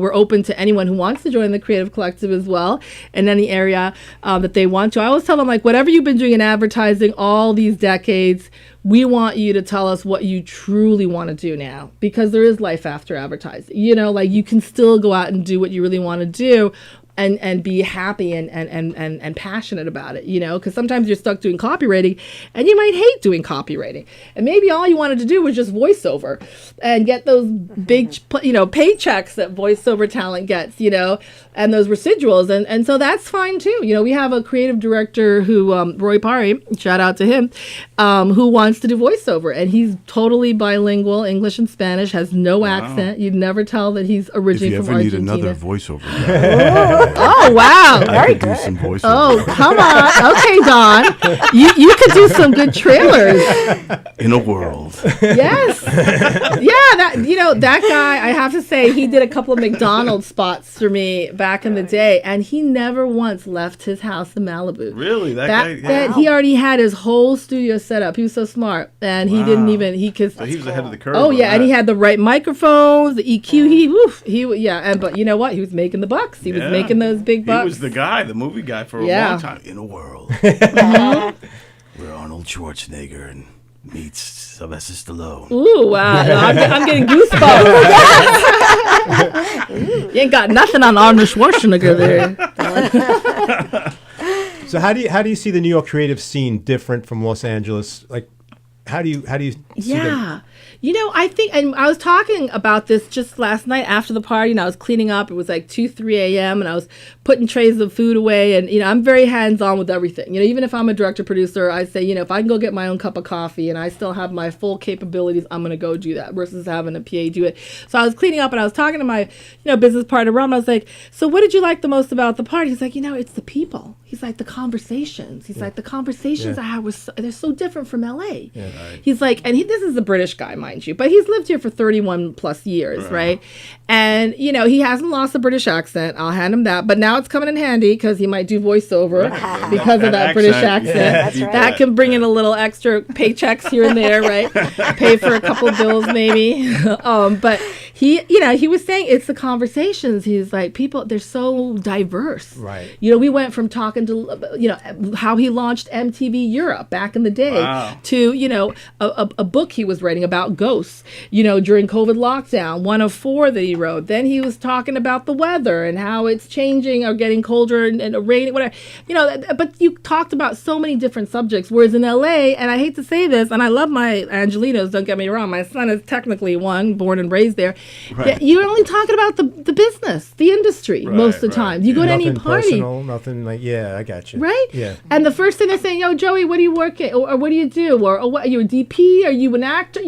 we're open to anyone who wants to join the Creative Collective as well in any area that they want to. I always tell them, like, whatever you've been doing in advertising all these decades, we want you to tell us what you truly want to do now, because there is life after advertising. You can still go out and do what you really want to do, and be happy and passionate about it, because sometimes you're stuck doing copywriting and you might hate doing copywriting, and maybe all you wanted to do was just voiceover and get those big paychecks that voiceover talent gets, and those residuals, and so that's fine too. We have a creative director who Roy Pari, shout out to him, who wants to do voiceover, and he's totally bilingual, English and Spanish, has no accent. You'd never tell that he's originally from Argentina. If you ever need another voiceover guy. Oh, wow. I could do some voiceover. Oh, come on. Okay, Don. You could do some good trailers. In a world. Yes. Yeah, that guy, I have to say, he did a couple of McDonald's spots for me back in the day, and he never once left his house in Malibu. Really? That guy? That he already had his whole studio set up. He was so smart, and he didn't even, So he was ahead of the curve. Oh, yeah, and he had the right microphones, the EQ, but you know what? He was making the bucks. He was making those big bucks. He was the guy, the movie guy for a long time. In a world where Arnold Schwarzenegger meets Sylvester Stallone. Ooh, wow. No, I'm getting goosebumps. You ain't got nothing on Arnold Schwarzenegger there. So how do you see the New York creative scene different from Los Angeles? Like, how do you see them? I think, and I was talking about this just last night after the party, and I was cleaning up. It was like 3 a.m., and I was putting trays of food away, and, I'm very hands-on with everything. Even if I'm a director-producer, I say, if I can go get my own cup of coffee and I still have my full capabilities, I'm going to go do that versus having a PA do it. So I was cleaning up, and I was talking to my, business partner, Ron. I was like, so what did you like the most about the party? He's like, it's the people. He's like, the conversations. He's like, the conversations I had they're so different from L.A. Yeah, right. He's like, and this is a British guy, mind you, but he's lived here for 31 plus years, right? And, he hasn't lost the British accent. I'll hand him that. But now it's coming in handy because he might do voiceover because of that British accent. Yeah. That's right. That can bring in a little extra paychecks here and there, right? Pay for a couple of bills maybe. But he was saying it's the conversations. He's like, people, they're so diverse. Right. We went from talking to, how he launched MTV Europe back in the day to, a book he was writing about ghosts, during COVID lockdown, one of 4 that he wrote. Then he was talking about the weather and how it's changing or getting colder and raining, whatever, but you talked about so many different subjects. Whereas in LA, and I hate to say this, and I love my Angelinos, don't get me wrong, my son is technically one, born and raised there. Right. You're only talking about the business, the industry, most of the time. You go to any party. Personal, nothing like, I got you. Right? Yeah. And the first thing they're saying, Joey, what do you work at? Or what do you do? Or what, are you a DP? Are you an actor?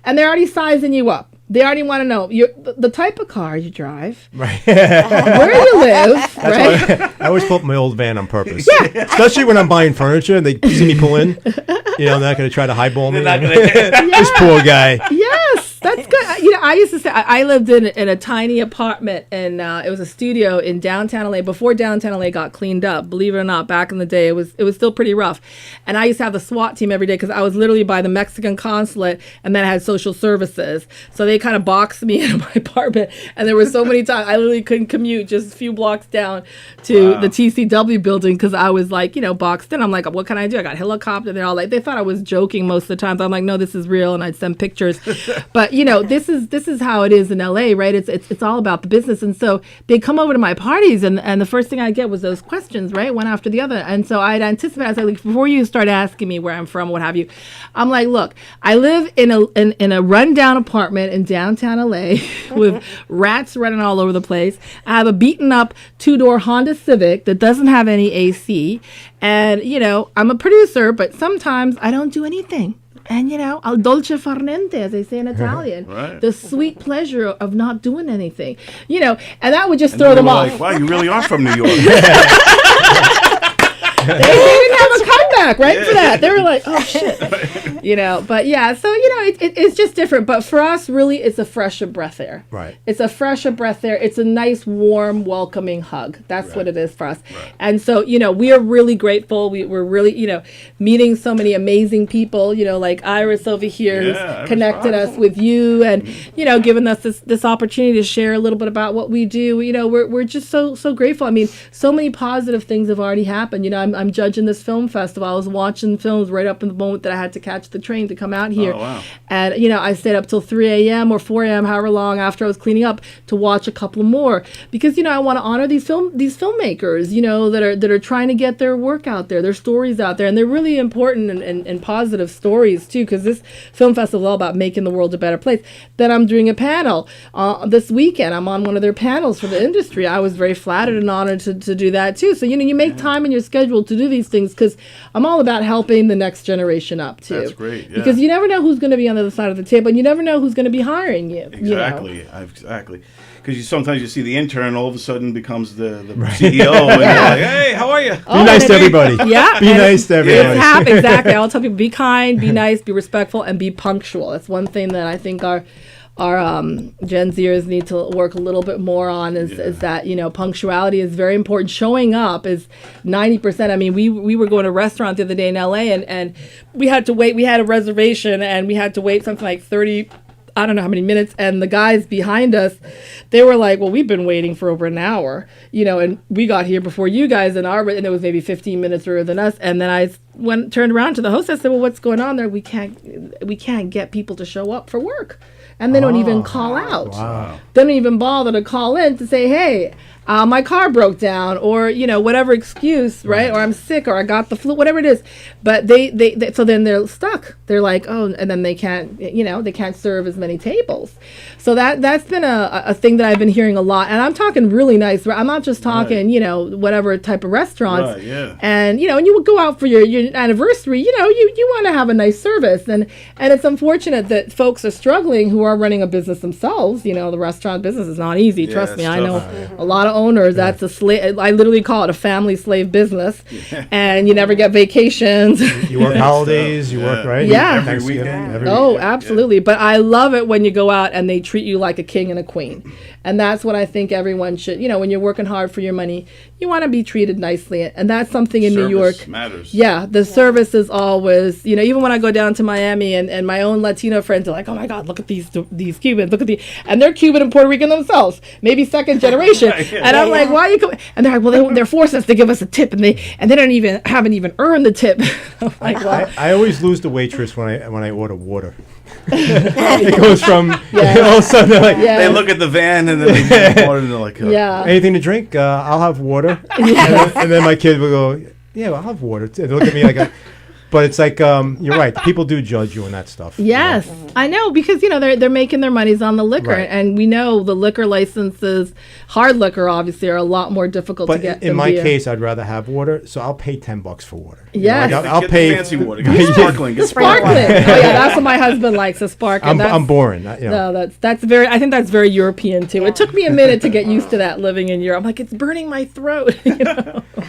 And they're already sizing you up. They already want to know the type of car you drive, right? Where you live, right? I always pull up my old van on purpose. Yeah. Especially when I'm buying furniture and they see me pull in. They're not going to try to highball me. This poor guy. Yes. That's good. I used to say I lived in a tiny apartment, and it was a studio in downtown LA before downtown LA got cleaned up. Believe it or not, back in the day, it was still pretty rough. And I used to have the SWAT team every day because I was literally by the Mexican consulate, and then I had social services. So they kind of boxed me into my apartment, and there were so many times I literally couldn't commute just a few blocks down to the TCW building because I was like, boxed in. I'm like, what can I do? I got a helicopter. They're all like, they thought I was joking most of the time. I'm like, no, this is real, and I'd send pictures. But this is how it is in LA, right? It's all about the business. And so they'd come over to my parties, and the first thing I'd get was those questions, right? One after the other. And so I'd anticipate, I was like, before you start asking me where I'm from, what have you, I'm like, look, I live in a rundown apartment in downtown LA with rats running all over the place. I have a beaten up 2-door Honda Civic that doesn't have any AC. And, I'm a producer, but sometimes I don't do anything. And, al dolce far niente, as they say in Italian, right. The sweet pleasure of not doing anything, and that would just throw them off. Like, wow, you really are from New York. They didn't have a comeback, right, for that. They were like, oh, shit. But yeah, so, it's just different. But for us, really, it's a fresh of breath air. Right. It's a fresh of breath air. It's a nice, warm, welcoming hug. That's what it is for us. Right. And so, we are really grateful. We're really, meeting so many amazing people, like Iris over here who's connected us with you and, giving us this opportunity to share a little bit about what we do. We're just so grateful. I mean, so many positive things have already happened. I'm judging this film festival. I was watching films right up in the moment that I had to catch the train to come out here. Oh, wow. And, I stayed up till 3 a.m. or 4 a.m., however long after I was cleaning up to watch a couple more because, I want to honor these filmmakers, that are trying to get their work out there, their stories out there. And they're really important and positive stories, too, because this film festival is all about making the world a better place. Then I'm doing a panel this weekend. I'm on one of their panels for the industry. I was very flattered and honored to do that, too. So, you make time in your schedule to do these things because I'm all about helping the next generation up, too. That's great, yeah. Because you never know who's going to be on the other side of the table, and you never know who's going to be hiring you. Exactly, exactly. Because sometimes you see the intern all of a sudden becomes the CEO, and you're like, hey, how are you? Be nice to everybody. Yeah. Be nice to everybody. Exactly. I'll tell people, be kind, be nice, be respectful, and be punctual. That's one thing that I think our Gen Zers need to work a little bit more on is that, punctuality is very important. Showing up is 90%. I mean, we were going to a restaurant the other day in LA and we had to wait. We had a reservation and we had to wait something like 30, I don't know how many minutes. And the guys behind us, they were like, well, we've been waiting for over an hour, and we got here before you guys and it was maybe 15 minutes earlier than us. And then I turned around to the host. I said, well, what's going on there? We can't get people to show up for work. And they don't even call out. Wow. They don't even bother to call in to say, hey, my car broke down, or whatever excuse, right? Or I'm sick, or I got the flu, whatever it is. But they so then they're stuck. They're like, oh, and then they can't, they can't serve as many tables. So that's been a thing that I've been hearing a lot. And I'm talking really nice. I'm not just talking, whatever type of restaurants. Right, yeah. And and you would go out for your anniversary. You want to have a nice service, and it's unfortunate that folks are struggling who are running a business themselves. The restaurant business is not easy. Trust me, I know a lot of owners. That's a slave. I literally call it a family slave business, and you never get vacations. You work holidays. You work right. Yeah. Every weekend. Absolutely. But I love it when you go out and they treat you like a king and a queen, and that's what I think everyone should. When you're working hard for your money, you want to be treated nicely, and that's something in New York matters. Yeah, the service is always. Even when I go down to Miami and my own Latino friends are like, oh my God, look at these Cubans, and they're Cuban and Puerto Rican themselves, maybe second generation. And I'm like, why are you coming? And they're like, well, they're forcing us to give us a tip, and they haven't even earned the tip. I'm like, well, I always lose the waitress when I order water. It goes from all of a sudden they're like, They look at the van and then they get water and they're like, anything to drink? I'll have water. And then my kid will go, yeah, I'll have water. They look at me like but it's like, you're right. People do judge you on that stuff. Yes, I know, because they're making their monies on the liquor, Right. and we know the liquor licenses, hard liquor obviously, are a lot more difficult to get. But in my case, I'd rather have water, so I'll pay $10 for water. Yes. I'll get pay the fancy water. Get sparkling. Get Sparkling. Oh yeah, that's what my husband likes, a sparkling. I'm boring. No, that's very. I think that's very European too. It took me a minute to get used to that living in Europe. I'm like, it's burning my throat.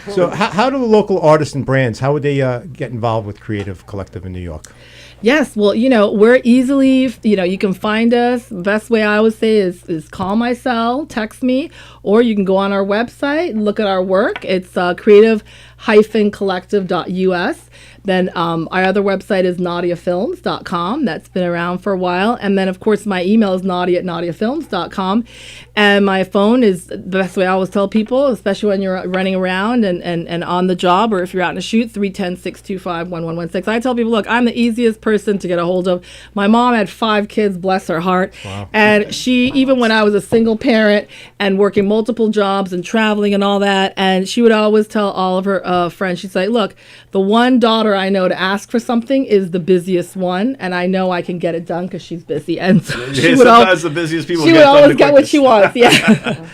So how do local artists and brands, how would they get involved with Creative Collective in New York? Yes, well, we're easily, you can find us. Best way I always say is call my cell, text me, or you can go on our website, look at our work. It's creative-collective.us. Then our other website is nadiafilms.com. That's been around for a while. And then, of course, my email is nadia@nadiafilms.com. And my phone is the best way I always tell people, especially when you're running around and on the job, or if you're out in a shoot, 310-625-1116. I tell people, look, I'm the easiest person to get a hold of. My mom had 5 kids, bless her heart. Wow. And she, even when I was a single parent and working multiple jobs and traveling and all that, and she would always tell all of her friends, she'd say, look, the one daughter I know to ask for something is the busiest one, and I know I can get it done because she's busy. And so she would sometimes the busiest people she would always get what she wants. Yeah.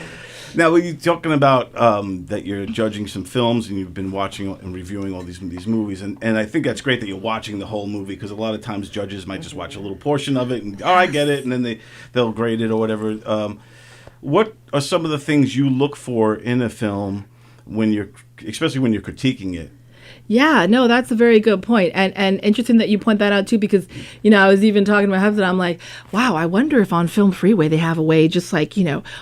Now, when you're talking about that you're judging some films and you've been watching and reviewing all these movies, and I think that's great that you're watching the whole movie, because a lot of times judges might just watch a little portion of it and, I get it, and then they'll grade it or whatever. What are some of the things you look for in a film especially when you're critiquing it? Yeah, no, that's a very good point. And interesting that you point that out too, because, I was even talking to my husband, I'm like, wow, I wonder if on Film Freeway they have a way, just like,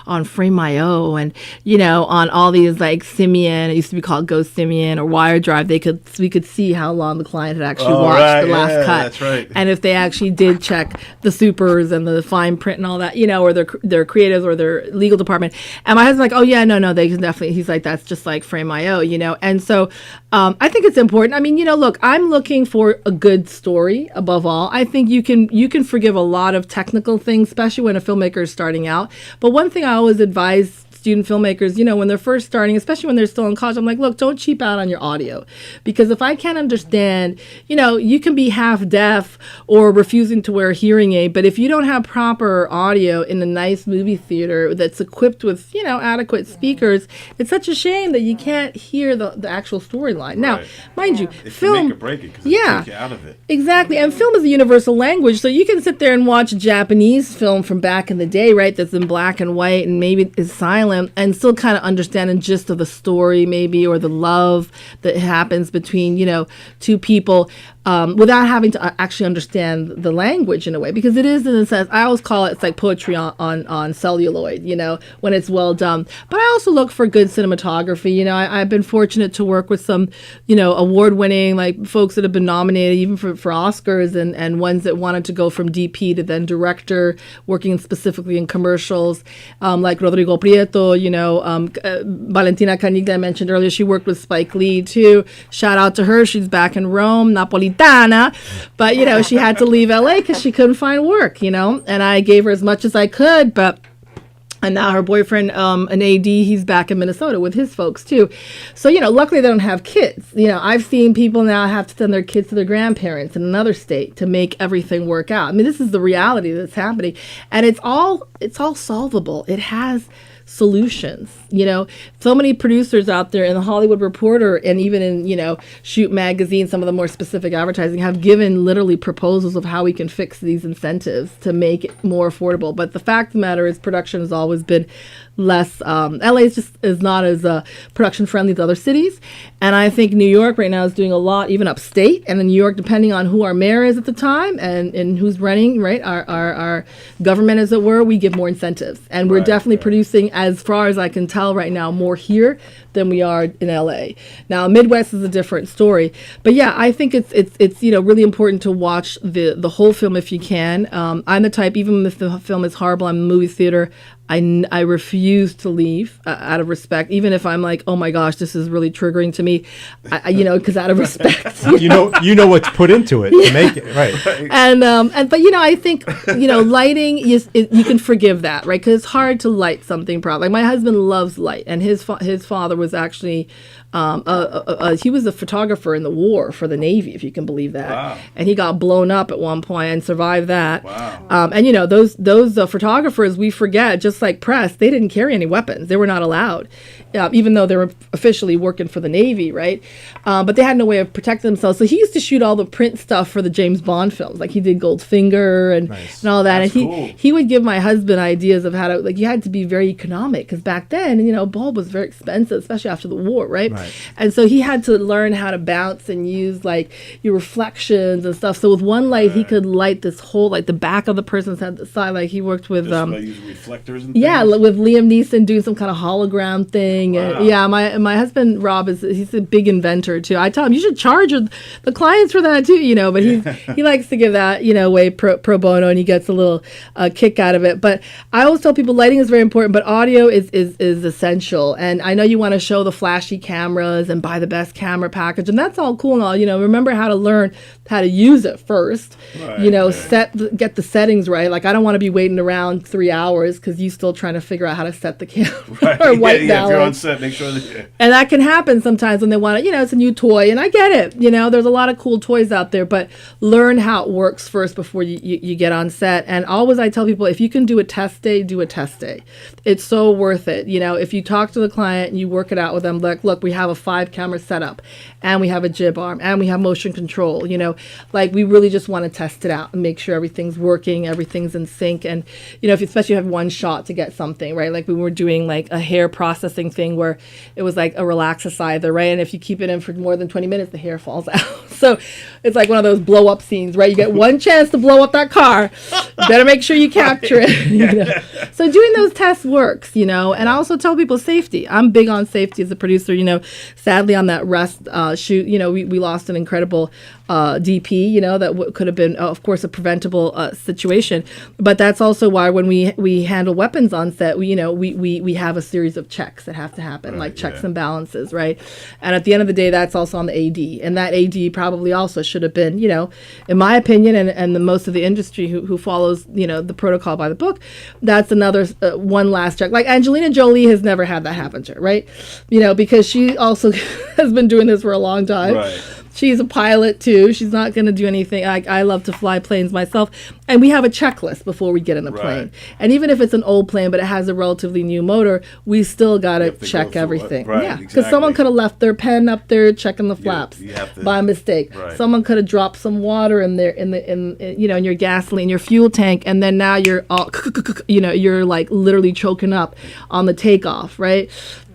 on Frame.io and, on all these like Simian, it used to be called Go Simian or Wire Drive, we could see how long the client had actually watched the last cut. That's right. And if they actually did check the supers and the fine print and all that, or their creatives or their legal department. And my husband's like, oh yeah, no, they can definitely, he's like, that's just like Frame.io, And so I think it's important. I mean, look, I'm looking for a good story above all. I think you can forgive a lot of technical things, especially when a filmmaker is starting out. But one thing I always advise student filmmakers, when they're first starting, especially when they're still in college, I'm like, look, don't cheap out on your audio. Because if I can't understand, you can be half deaf or refusing to wear a hearing aid, but if you don't have proper audio in a nice movie theater that's equipped with, adequate speakers, it's such a shame that you can't hear the actual storyline. Now, mind you, It film... can make or break it, because it takes you out of it. Exactly. And film is a universal language, so you can sit there and watch a Japanese film from back in the day, right, that's in black and white and maybe is silent, and still kind of understand the gist of the story maybe, or the love that happens between, two people, without having to actually understand the language in a way, because it is, in a sense, I always call it, it's like poetry on celluloid, when it's well done. But I also look for good cinematography. I've been fortunate to work with some, award-winning, like, folks that have been nominated even for Oscars, and ones that wanted to go from DP to then director, working specifically in commercials, like Rodrigo Prieto, Valentina Caniglia I mentioned earlier. She worked with Spike Lee too. Shout out to her. She's back in Rome, Napolitana. But, she had to leave LA because she couldn't find work, and I gave her as much as I could, and now her boyfriend, an AD, he's back in Minnesota with his folks too. So, luckily they don't have kids. I've seen people now have to send their kids to their grandparents in another state to make everything work out. I mean, this is the reality that's happening. And it's all solvable. It has solutions. So many producers out there in the Hollywood Reporter and even in, Shoot Magazine, some of the more specific advertising have given literally proposals of how we can fix these incentives to make it more affordable. But the fact of the matter is production has always been less, LA is not as production friendly as other cities. And I think New York right now is doing a lot, even upstate. And in New York, depending on who our mayor is at the time and who's running, right, our government, as it were, we give more incentives. And we're definitely producing, as far as I can tell right now, more here than we are in LA. Now, Midwest is a different story. But yeah, I think it's really important to watch the whole film if you can. I'm the type, even if the film is horrible, I'm in the movie theater, I refuse to leave out of respect, even if I'm like, oh my gosh, this is really triggering to me, because out of respect. you know what's put into it to make it right. But I think lighting you can forgive that, right? Because it's hard to light something properly. Like my husband loves light, and his father was actually he was a photographer in the war for the Navy, if you can believe that. Wow. And he got blown up at one point and survived that. Wow. And those photographers, we forget, just like press, they didn't carry any weapons. They were not allowed, even though they were officially working for the Navy, right? But they had no way of protecting themselves. So he used to shoot all the print stuff for the James Bond films. Like he did Goldfinger and all that. That's and cool. he would give my husband ideas of how to, like, you had to be very economic, because back then, bulb was very expensive, especially after the war, right? Right. And so he had to learn how to bounce and use like your reflections and stuff. So with one light, he could light this whole, like the back of the person's head, the side. Like he worked with, Just by using reflectors and yeah, things? with Liam Neeson doing some kind of hologram thing. Wow. And yeah, my husband Rob he's a big inventor too. I tell him you should charge the clients for that too, you know. But he likes to give that, you know, away pro bono, and he gets a little kick out of it. But I always tell people lighting is very important, but audio is essential. And I know you want to show the flashy cameras and buy the best camera package, and that's all cool and all. You know, remember how to learn how to use it first. Right, you know, right. get the settings right. Like I don't want to be waiting around 3 hours because you still trying to figure out how to set the camera or white yeah, if you're on balance. set, make sure that And that can happen sometimes when they want to, you know, it's a new toy, and I get it. You know, there's a lot of cool toys out there, but learn how it works first before you get on set. And always I tell people, if you can do a test day, do a test day. It's so worth it. You know, if you talk to the client and you work it out with them, like, look, we have a 5-camera setup, and we have a jib arm, and we have motion control. You know, like we really just want to test it out and make sure everything's working, everything's in sync. And you know, if especially you have one shot to get something right, like we were doing like a hair processing thing where it was like a relaxicizer, right? And if you keep it in for more than 20 minutes, the hair falls out. So it's like one of those blow up scenes, right? You get one chance to blow up that car, better make sure you capture it. You know? So doing those tests works, you know. And I also tell people safety. I'm big on safety as a producer. You know, sadly on that Rust shoot, you know, we lost an incredible DP, you know, that could have been, of course, a preventable situation. But that's also why when we handle weapons on set, we have a series of checks that have to happen, like checks and balances, right? And at the end of the day, that's also on the AD. And that AD probably also should have been, you know, in my opinion, and the most of the industry who follows, you know, the protocol by the book, that's another one last check. Like Angelina Jolie has never had that happen to her, right? You know, because she also has been doing this for a long time. Right. She's a pilot too. She's not going to do anything. I love to fly planes myself. And we have a checklist before we get in the plane. And even if it's an old plane, but it has a relatively new motor, we still got to check everything. Right, yeah. Because exactly. someone could have left their pen up there checking the flaps you have to, by mistake. Right. Someone could have dropped some water in there in you know, in your gasoline, your fuel tank, and then now you're all, you know, you're like literally choking up on the takeoff, right?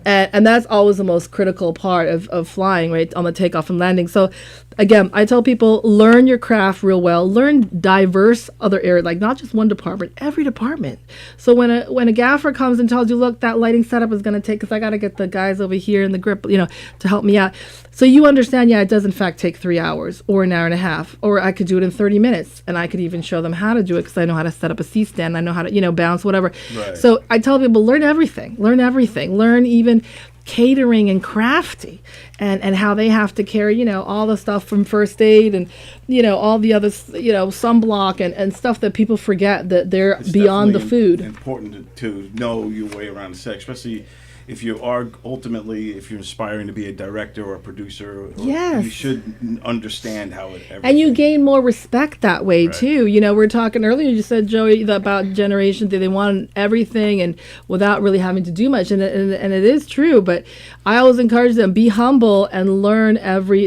And that's always the most critical part of flying, right, on the takeoff and landing. So, again, I tell people, learn your craft real well. Learn diverse other areas, like not just one department, every department. So when a gaffer comes and tells you, look, that lighting setup is going to take, because I got to get the guys over here in the grip, you know, to help me out. So you understand, yeah, it does in fact take 3 hours or an hour and a half, or I could do it in 30 minutes, and I could even show them how to do it because I know how to set up a C-stand, I know how to, you know, bounce, whatever. Right. So I tell people, learn everything, learn even catering and crafty, and how they have to carry, you know, all the stuff from first aid and, you know, all the other, you know, sunblock and stuff that people forget that they're It's beyond the definitely food. important to know your way around the set, especially if you are ultimately, if you're aspiring to be a director or a producer. Yes. You should understand how it. And you gain more respect that way, Right. too. You know, we're talking earlier, you said, Joey, about generations, they want everything and without really having to do much. And it is true. But I always encourage them, be humble and learn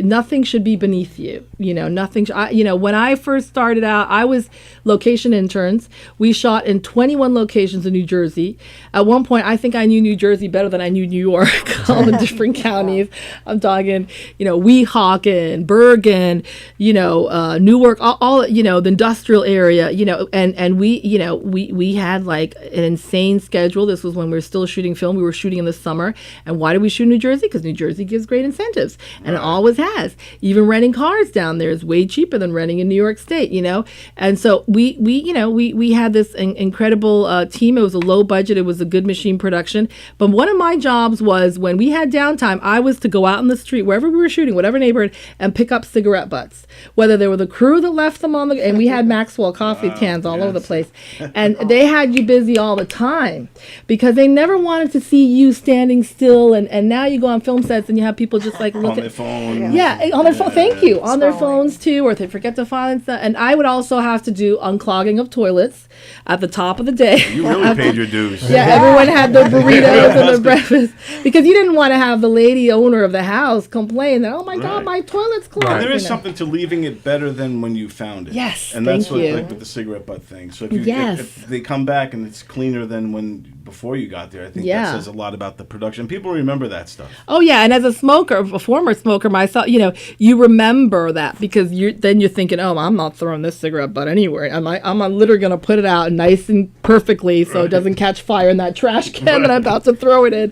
nothing should be beneath you. You know, nothing. You know, when I first started out, I was location interns. We shot in 21 locations in New Jersey. At one point, I think I knew New Jersey better than I knew New York, all the different counties. I'm talking, you know, Weehawken, Bergen, you know, Newark, all, you know, the industrial area, you know, and we, you know, we had like an insane schedule. This was when we were still shooting film. We were shooting in the summer. And why did we shoot in New Jersey? Because New Jersey gives great incentives, and it always has. Even renting cars down there is way cheaper than renting in New York State, you know? And so we you know, we had this incredible team. It was a low budget. It was a good machine production. But one of my jobs was, when we had downtime, I was to go out in the street, wherever we were shooting, whatever neighborhood, and pick up cigarette butts. Whether they were the crew that left them on the, and we had Maxwell coffee cans all over the place. And they had you busy all the time because they never wanted to see you standing still. And now you go on film sets and you have people just like look on their phone. Yeah, on their phone. Thank you. On their phones too, or if they forget to file and stuff. And I would also have to do unclogging of toilets at the top of the day. You really paid your dues. Yeah, everyone had their burritos and their breakfast because you didn't want to have the lady owner of the house complain that, oh my God, my toilet's clogged. And there is you know. something to leaving it better than when you found it. Yes, and that's thank you. Like with the cigarette butt thing. So if you Yes. if they come back and it's cleaner than when before you got there. I think Yeah. that says a lot about the production. People remember that stuff. Oh yeah, and as a smoker, a former smoker myself, you remember that because you're thinking, oh, I'm not throwing this cigarette butt anywhere. I'm literally gonna put it out nice and perfectly so it doesn't catch fire in that trash can that I'm about to throw it in.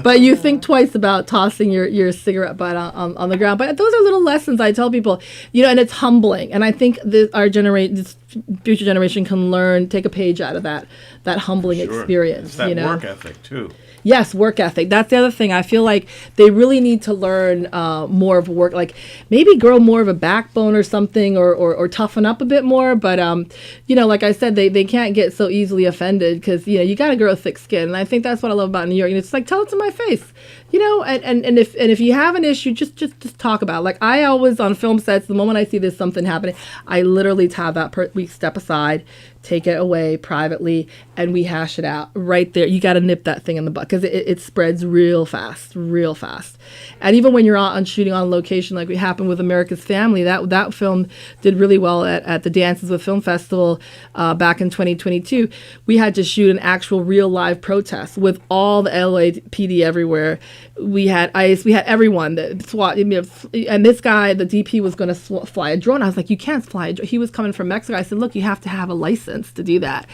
But you think twice about tossing your cigarette butt on the ground. But those are little lessons I tell people, and it's humbling. And I think this future generation can take a page out of that humbling experience. It's that work ethic too. Yes, work ethic. That's the other thing. I feel like they really need to learn more of work, like maybe grow more of a backbone or something, or toughen up a bit more. But like I said, they can't get so easily offended because you got to grow thick skin. And I think that's what I love about New York. And it's like, tell it to my face, and if you have an issue, just talk about it. Like I always on film sets, the moment I see there's something happening, I literally have we step aside, take it away privately, and we hash it out right there. You got to nip that thing in the butt because it spreads real fast. And even when you're on shooting on location, like we happened with America's Family, that film did really well at the Dances with Film Festival back in 2022. We had to shoot an actual real live protest with all the LAPD everywhere. We had ICE, we had everyone, the SWAT, and this guy, the DP, was going to fly a drone. I was like, you can't fly a drone. He was coming from Mexico. I said, look, you have to have a license to do that.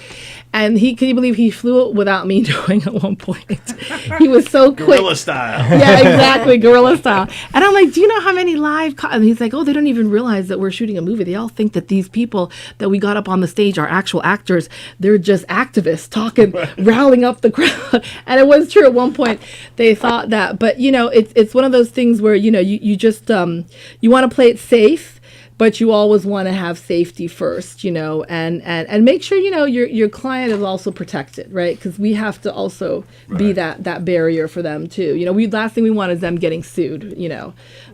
And can you believe he flew it without me doing at one point? He was so quick. Guerrilla style. Yeah, exactly, guerrilla style. And I'm like, do you know how many live and he's like, oh, they don't even realize that we're shooting a movie. They all think that these people that we got up on the stage are actual actors. They're just activists talking, riling up the crowd. And it was true at one point. They thought that. But, it's one of those things where, you just, you want to play it safe, but you always want to have safety first, and make sure, your client is also protected, right? Because we have to also be that barrier for them too. Last thing we want is them getting sued,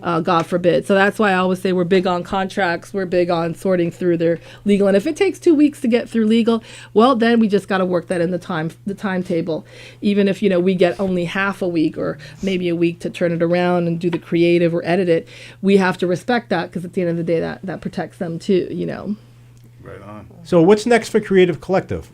God forbid. So that's why I always say we're big on contracts. We're big on sorting through their legal. And if it takes 2 weeks to get through legal, well, then we just got to work that in the timetable. Even if, we get only half a week or maybe a week to turn it around and do the creative or edit it, we have to respect that because at the end of the day, that protects them too, Right on. So what's next for Creative Collective?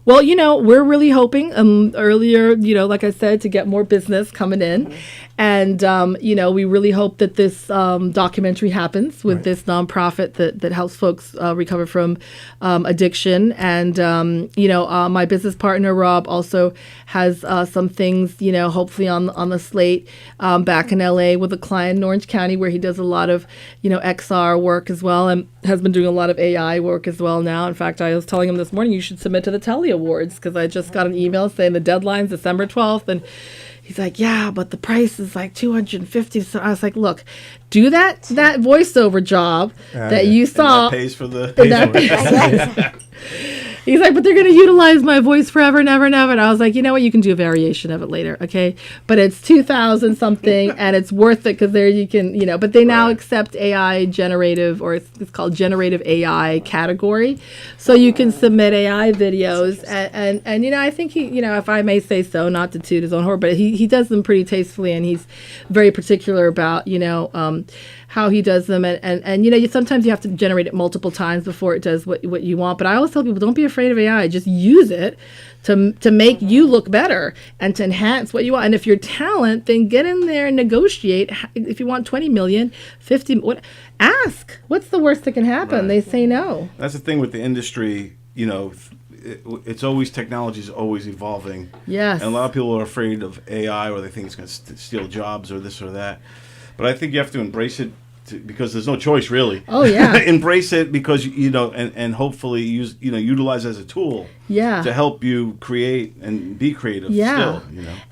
Well, we're really hoping earlier, like I said, to get more business coming in. And, we really hope that this documentary happens with this nonprofit that helps folks recover from addiction. And, my business partner, Rob, also has some things, hopefully on the slate back in LA with a client in Orange County where he does a lot of, XR work as well and has been doing a lot of AI work as well now. In fact, I was telling him this morning, you should submit to the Telly Awards because I just got an email saying the deadline's December 12th. And he's like, yeah, but the price is like $250. So I was like, look, do that voiceover job that you saw. And that pays for the. He's like, but they're going to utilize my voice forever and ever and ever. And I was like, you know what? You can do a variation of it later, okay? But it's 2,000 something, and it's worth it because there you can, But they now accept AI generative, or it's called generative AI category. So you can submit AI videos, and I think he, if I may say so, not to toot his own horn, but he does them pretty tastefully, and he's very particular about, how he does them, and sometimes you have to generate it multiple times before it does what you want. But I always tell people, don't be afraid of AI. Just use it to make you look better and to enhance what you want. And if you're talent, then get in there and negotiate. If you want 20 million, 50, ask. What's the worst that can happen? Right. They say no. That's the thing with the industry. It's always, technology is always evolving. Yes. And a lot of people are afraid of AI, or they think it's going to steal jobs or this or that. But I think you have to embrace it because there's no choice, really. Oh, yeah. Embrace it because, and hopefully utilize as a tool to help you create and be creative still.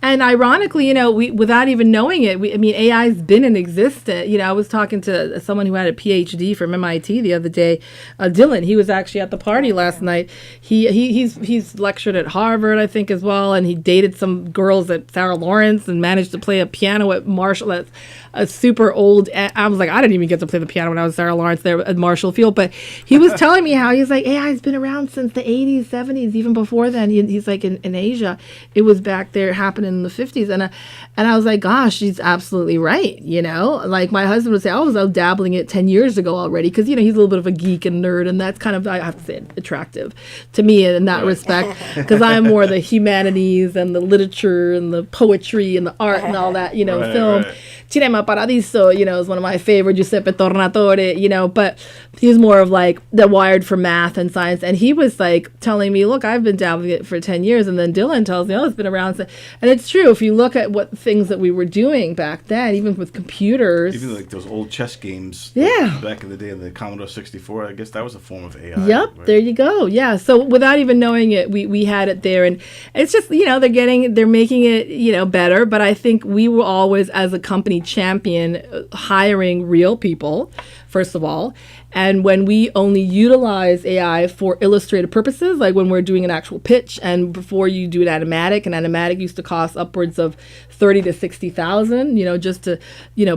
And ironically, we without even knowing it, AI's been in existence. I was talking to someone who had a PhD from MIT the other day, Dylan. He was actually at the party last night. He's lectured at Harvard, I think, as well, and he dated some girls at Sarah Lawrence and managed to play a piano at Marshall. That's a super old. I was like, I didn't even get to play the piano when I was Sarah Lawrence there at Marshall Field, but he was telling me how he's like, AI's been around since the 80s, 70s, even before then. He's like in Asia, it was back there happening in the 50s. And I was like, gosh, she's absolutely right. Like my husband would say, I was out dabbling it 10 years ago already. Cause he's a little bit of a geek and nerd, and that's kind of, I have to say, attractive to me in that respect. Cause I'm more the humanities and the literature and the poetry and the art and all that, film. Right. Cinema Paradiso, is one of my favorite, Giuseppe Tornatore, but he's more of like the wired for math and science. And he was like telling me, look, I've been dabbling it for 10 years. And then Dylan tells me, it's been around. And it's true. If you look at what things that we were doing back then, even with computers. Even like those old chess games. Yeah. Back in the day of the Commodore 64, I guess that was a form of AI. Yep. Right? There you go. Yeah. So without even knowing it, we had it there. And it's just, they're making it, better. But I think we were always, as a company, champion hiring real people, first of all. And when we only utilize AI for illustrative purposes, like when we're doing an actual pitch, and before you do an animatic used to cost upwards of 30 to 60,000, just to,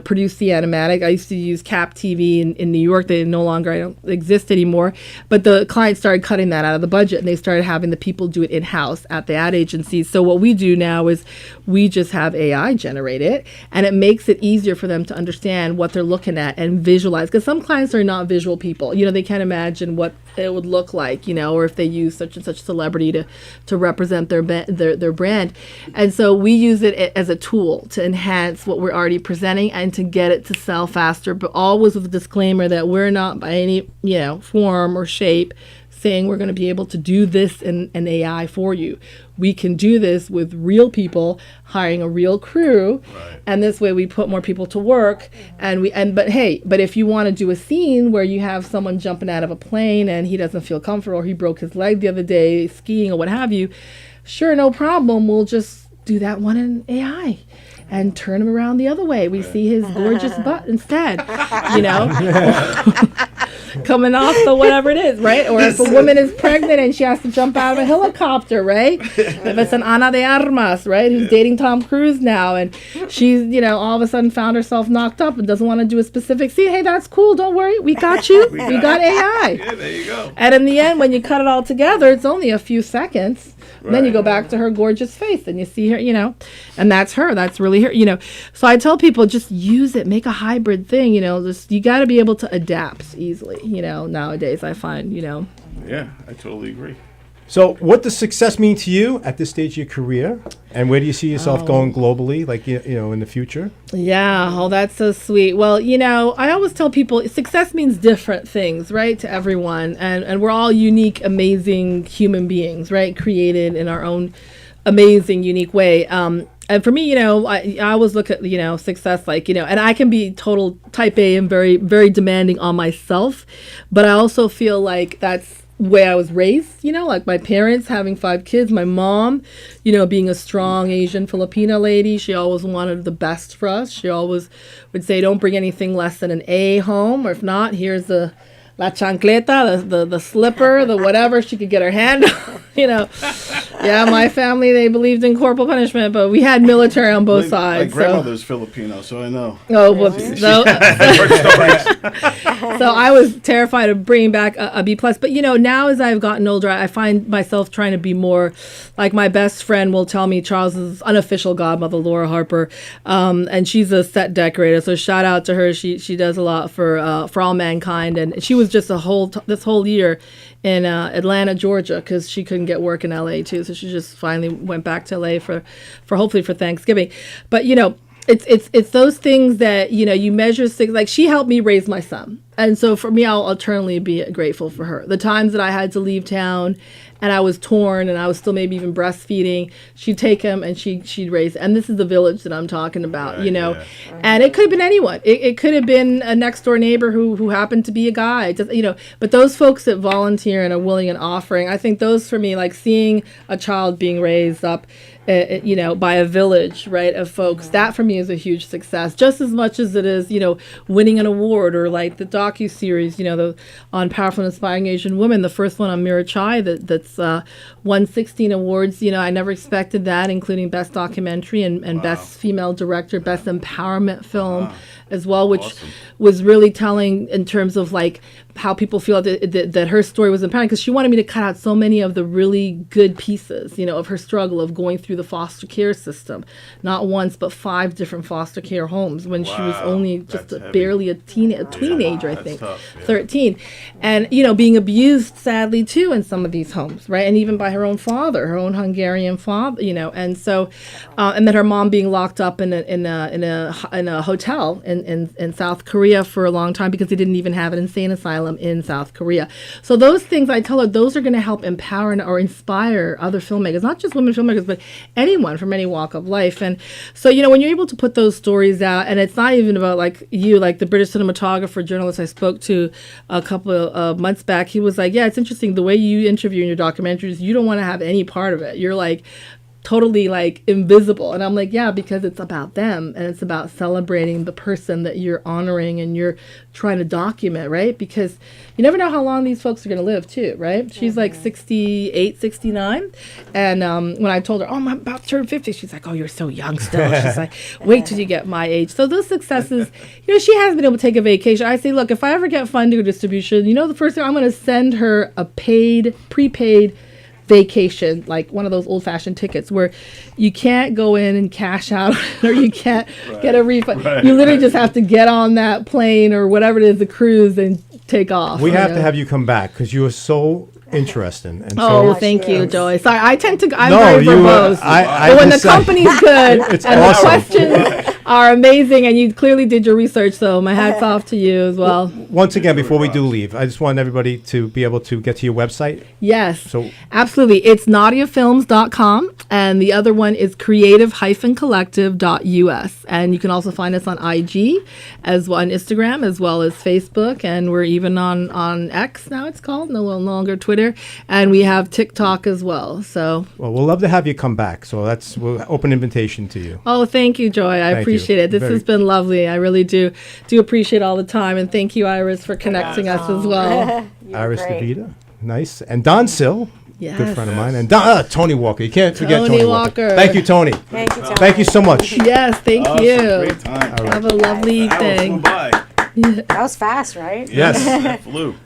produce the animatic. I used to use Cap TV in New York. They no longer, I don't exist anymore. But the clients started cutting that out of the budget, and they started having the people do it in-house at the ad agencies. So what we do now is we just have AI generate it, and it makes it easier for them to understand what they're looking at and visualize. Because some clients are not visual people. They can't imagine what it would look like, or if they use such and such celebrity to represent their brand. And so we use it as a tool to enhance what we're already presenting and to get it to sell faster, but always with a disclaimer that we're not by any, form or shape saying we're going to be able to do this in an AI for you. We can do this with real people, hiring a real crew, right. And this way we put more people to work. But if you want to do a scene where you have someone jumping out of a plane and he doesn't feel comfortable, or he broke his leg the other day skiing or what have you, sure, no problem. We'll just do that one in AI and turn him around the other way. We see his gorgeous butt instead, coming off the whatever it is, right? Or if a woman is pregnant and she has to jump out of a helicopter, right? If it's an Ana de Armas, right, who's dating Tom Cruise now, and she's, all of a sudden found herself knocked up and doesn't want to do a specific scene. Hey, that's cool. Don't worry. We got you. we got AI. Yeah, there you go. And in the end, when you cut it all together, it's only a few seconds. Right. Then you go back to her gorgeous face and you see her, and that's her. That's really her, So I tell people, just use it. Make a hybrid thing, you got to be able to adapt easily, nowadays, I find, Yeah, I totally agree. So what does success mean to you at this stage of your career? And where do you see yourself going globally, like, in the future? Yeah. Oh, that's so sweet. Well, I always tell people success means different things, right, to everyone. And we're all unique, amazing human beings, right, created in our own amazing, unique way. And for me, I always look at, success like, and I can be total type A and very, very demanding on myself. But I also feel like that's way I was raised, like my parents having 5 kids, my mom, being a strong Asian Filipina lady. She always wanted the best for us. She always would say, don't bring anything less than an A home, or if not, here's the la chancleta, the slipper, the whatever she could get her hand on, Yeah, my family, they believed in corporal punishment, but we had military on both sides. My grandmother's Filipino, so I know. Oh, whoops. So I was terrified of bringing back a B+. But, now as I've gotten older, I find myself trying to be more like my best friend will tell me, Charles's unofficial godmother, Laura Harper, and she's a set decorator. So shout out to her. She does a lot for all mankind. And she was just this whole year in Atlanta, Georgia, because she couldn't get work in LA too. So she just finally went back to LA for hopefully for Thanksgiving. But it's those things that you measure things like she helped me raise my son, and so for me, I'll eternally be grateful for her. The times that I had to leave town and I was torn and I was still maybe even breastfeeding, she'd take him and she'd raise. And this is the village that I'm talking about, right, yeah. And it could have been anyone. It could have been a next door neighbor who happened to be a guy, but those folks that volunteer and are willing and offering, I think those for me, like seeing a child being raised up by a village, right, of folks. That for me is a huge success, just as much as it is, winning an award, or like the docu-series, on powerful and inspiring Asian women, the first one on Mira Chai that's won 16 awards. I never expected that, including Best Documentary and Best Female Director, Best Empowerment Film as well, which was really telling in terms of like how people feel that her story was empowering, because she wanted me to cut out so many of the really good pieces, of her struggle of going through the foster care system, not once but 5 different foster care homes when she was only just barely a teenager, I think, tough, 13, and being abused sadly too in some of these homes, right, and even by her own father, her own Hungarian father, and so, and then her mom being locked up in a hotel in South Korea for a long time because they didn't even have an insane asylum in South Korea. So those things, I tell her, those are going to help empower or inspire other filmmakers, not just women filmmakers, but anyone from any walk of life. And so, when you're able to put those stories out, and it's not even about like the British cinematographer journalist I spoke to a couple of months back, he was like, yeah, it's interesting the way you interview in your documentaries, you don't want to have any part of it. You're like totally like invisible. And I'm like, yeah, because it's about them, and it's about celebrating the person that you're honoring and you're trying to document, right? Because you never know how long these folks are going to live too, right? She's like 68, 69. And when I told her, I'm about to turn 50, she's like, oh, you're so young still. She's like, wait till you get my age. So those successes, she has been able to take a vacation. I say, look, if I ever get funding or distribution, the first thing, I'm going to send her a prepaid vacation, like one of those old-fashioned tickets where you can't go in and cash out or you can't get a refund. You literally just have to get on that plane or whatever it is, the cruise, and take off. We have to have you come back because you are so interesting. And thank you, Joey. Sorry, I'm very verbose. But when the company's good and awesome. The questions are amazing, and you clearly did your research, so my hat's off to you as well. Once again, before we do leave, I just want everybody to be able to get to your website. Yes, so absolutely. It's nadiafilms.com, and the other one is creative-collective.us. And you can also find us on IG, as well on Instagram, as well as Facebook, and we're even on X now, it's called, no longer Twitter, and we have TikTok as well. So, well, we'll love to have you come back. So we'll open invitation to you. Oh, thank you, Joy. I appreciate it. This has been lovely. I really do appreciate all the time, and thank you, Iris, for connecting us as well. Iris DeVita, nice, and Don Sill. Yes. Good friend of mine. And Tony Walker. You can't forget Tony Walker. Walker. Thank you, Tony. Thank you, Tony. Thank you so much. Yes, thank you. Great time. Have a lovely evening. That was fast, right? Yes. That flew.